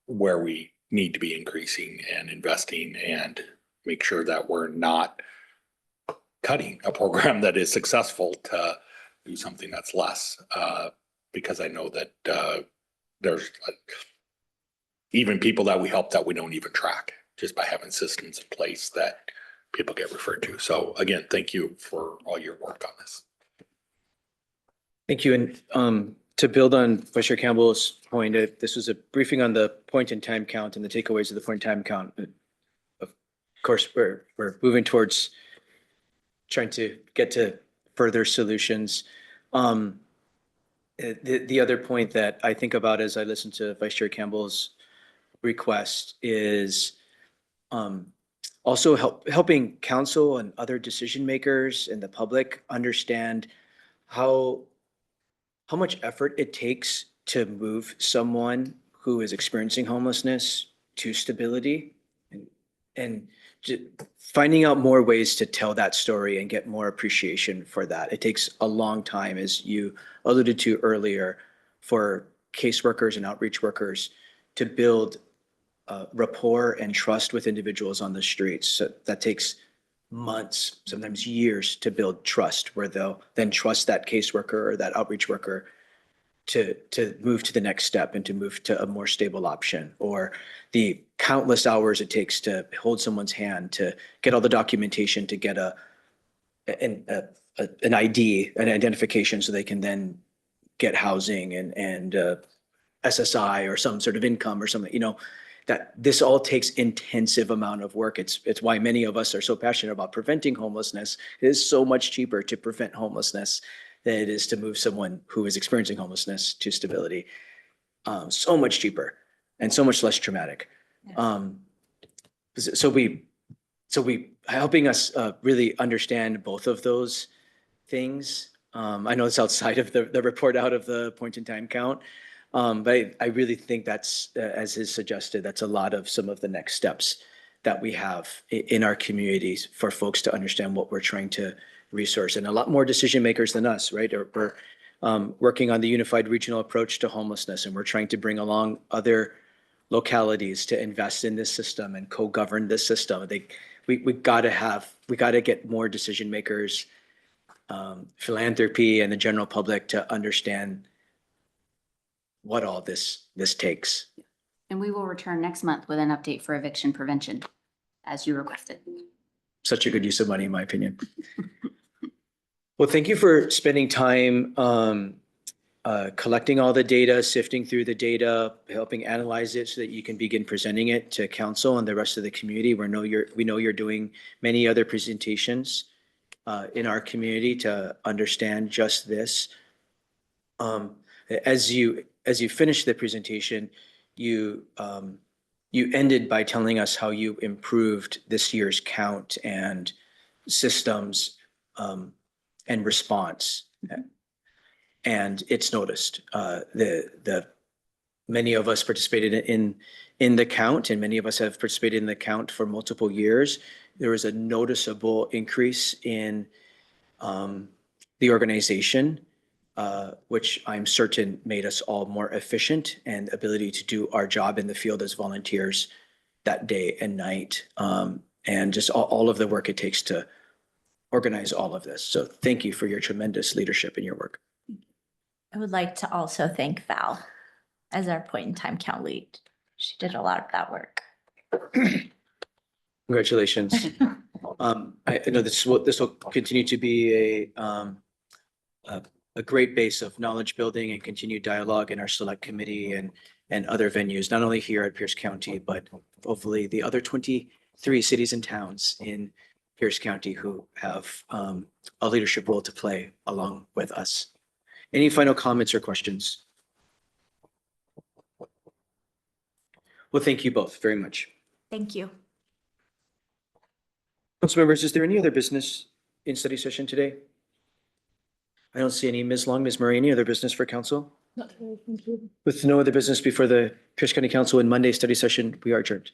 where we need to be increasing and investing and make sure that we're not cutting a program that is successful to do something that's less. Because I know that there's even people that we help that we don't even track just by having systems in place that people get referred to. So again, thank you for all your work on this. Thank you. And to build on Vice Chair Campbell's point, this was a briefing on the point in time count and the takeaways of the point in time count. Of course, we're moving towards trying to get to further solutions. The other point that I think about as I listen to Vice Chair Campbell's request is also helping council and other decision makers and the public understand how much effort it takes to move someone who is experiencing homelessness to stability, and finding out more ways to tell that story and get more appreciation for that. It takes a long time, as you alluded to earlier, for caseworkers and outreach workers to build rapport and trust with individuals on the streets. So that takes months, sometimes years, to build trust, where they'll then trust that caseworker or that outreach worker to move to the next step and to move to a more stable option, or the countless hours it takes to hold someone's hand, to get all the documentation, to get an ID, an identification, so they can then get housing and SSI or some sort of income or something, that this all takes intensive amount of work. It's why many of us are so passionate about preventing homelessness. It is so much cheaper to prevent homelessness than it is to move someone who is experiencing homelessness to stability. So much cheaper and so much less traumatic. So we helping us really understand both of those things. I know it's outside of the report out of the point in time count. But I really think that's, as is suggested, that's a lot of some of the next steps that we have in our communities for folks to understand what we're trying to resource. And a lot more decision makers than us, right? We're working on the unified regional approach to homelessness, and we're trying to bring along other localities to invest in this system and co-govern this system. We gotta get more decision makers, philanthropy, and the general public to understand what all this takes. And we will return next month with an update for eviction prevention, as you requested. Such a good use of money, in my opinion. Well, thank you for spending time collecting all the data, sifting through the data, helping analyze it so that you can begin presenting it to council and the rest of the community. We know you're doing many other presentations in our community to understand just this. As you finished the presentation, you ended by telling us how you improved this year's count and systems and response, and it's noticed. Many of us participated in the count, and many of us have participated in the count for multiple years. There was a noticeable increase in the organization, which I'm certain made us all more efficient and ability to do our job in the field as volunteers that day and night, and just all of the work it takes to organize all of this. So thank you for your tremendous leadership in your work. I would like to also thank Val as our point in time count lead. She did a lot of that work. Congratulations. I know this will continue to be a great base of knowledge building and continued dialogue in our select committee and other venues, not only here at Pierce County, but hopefully the other 23 cities and towns in Pierce County who have a leadership role to play along with us. Any final comments or questions? Well, thank you both very much. Thank you. Council members, is there any other business in study session today? I don't see any. Ms. Long, Ms. Murray, any other business for council? Not today, thank you. With no other business before the Pierce County Council in Monday study session, we are adjourned.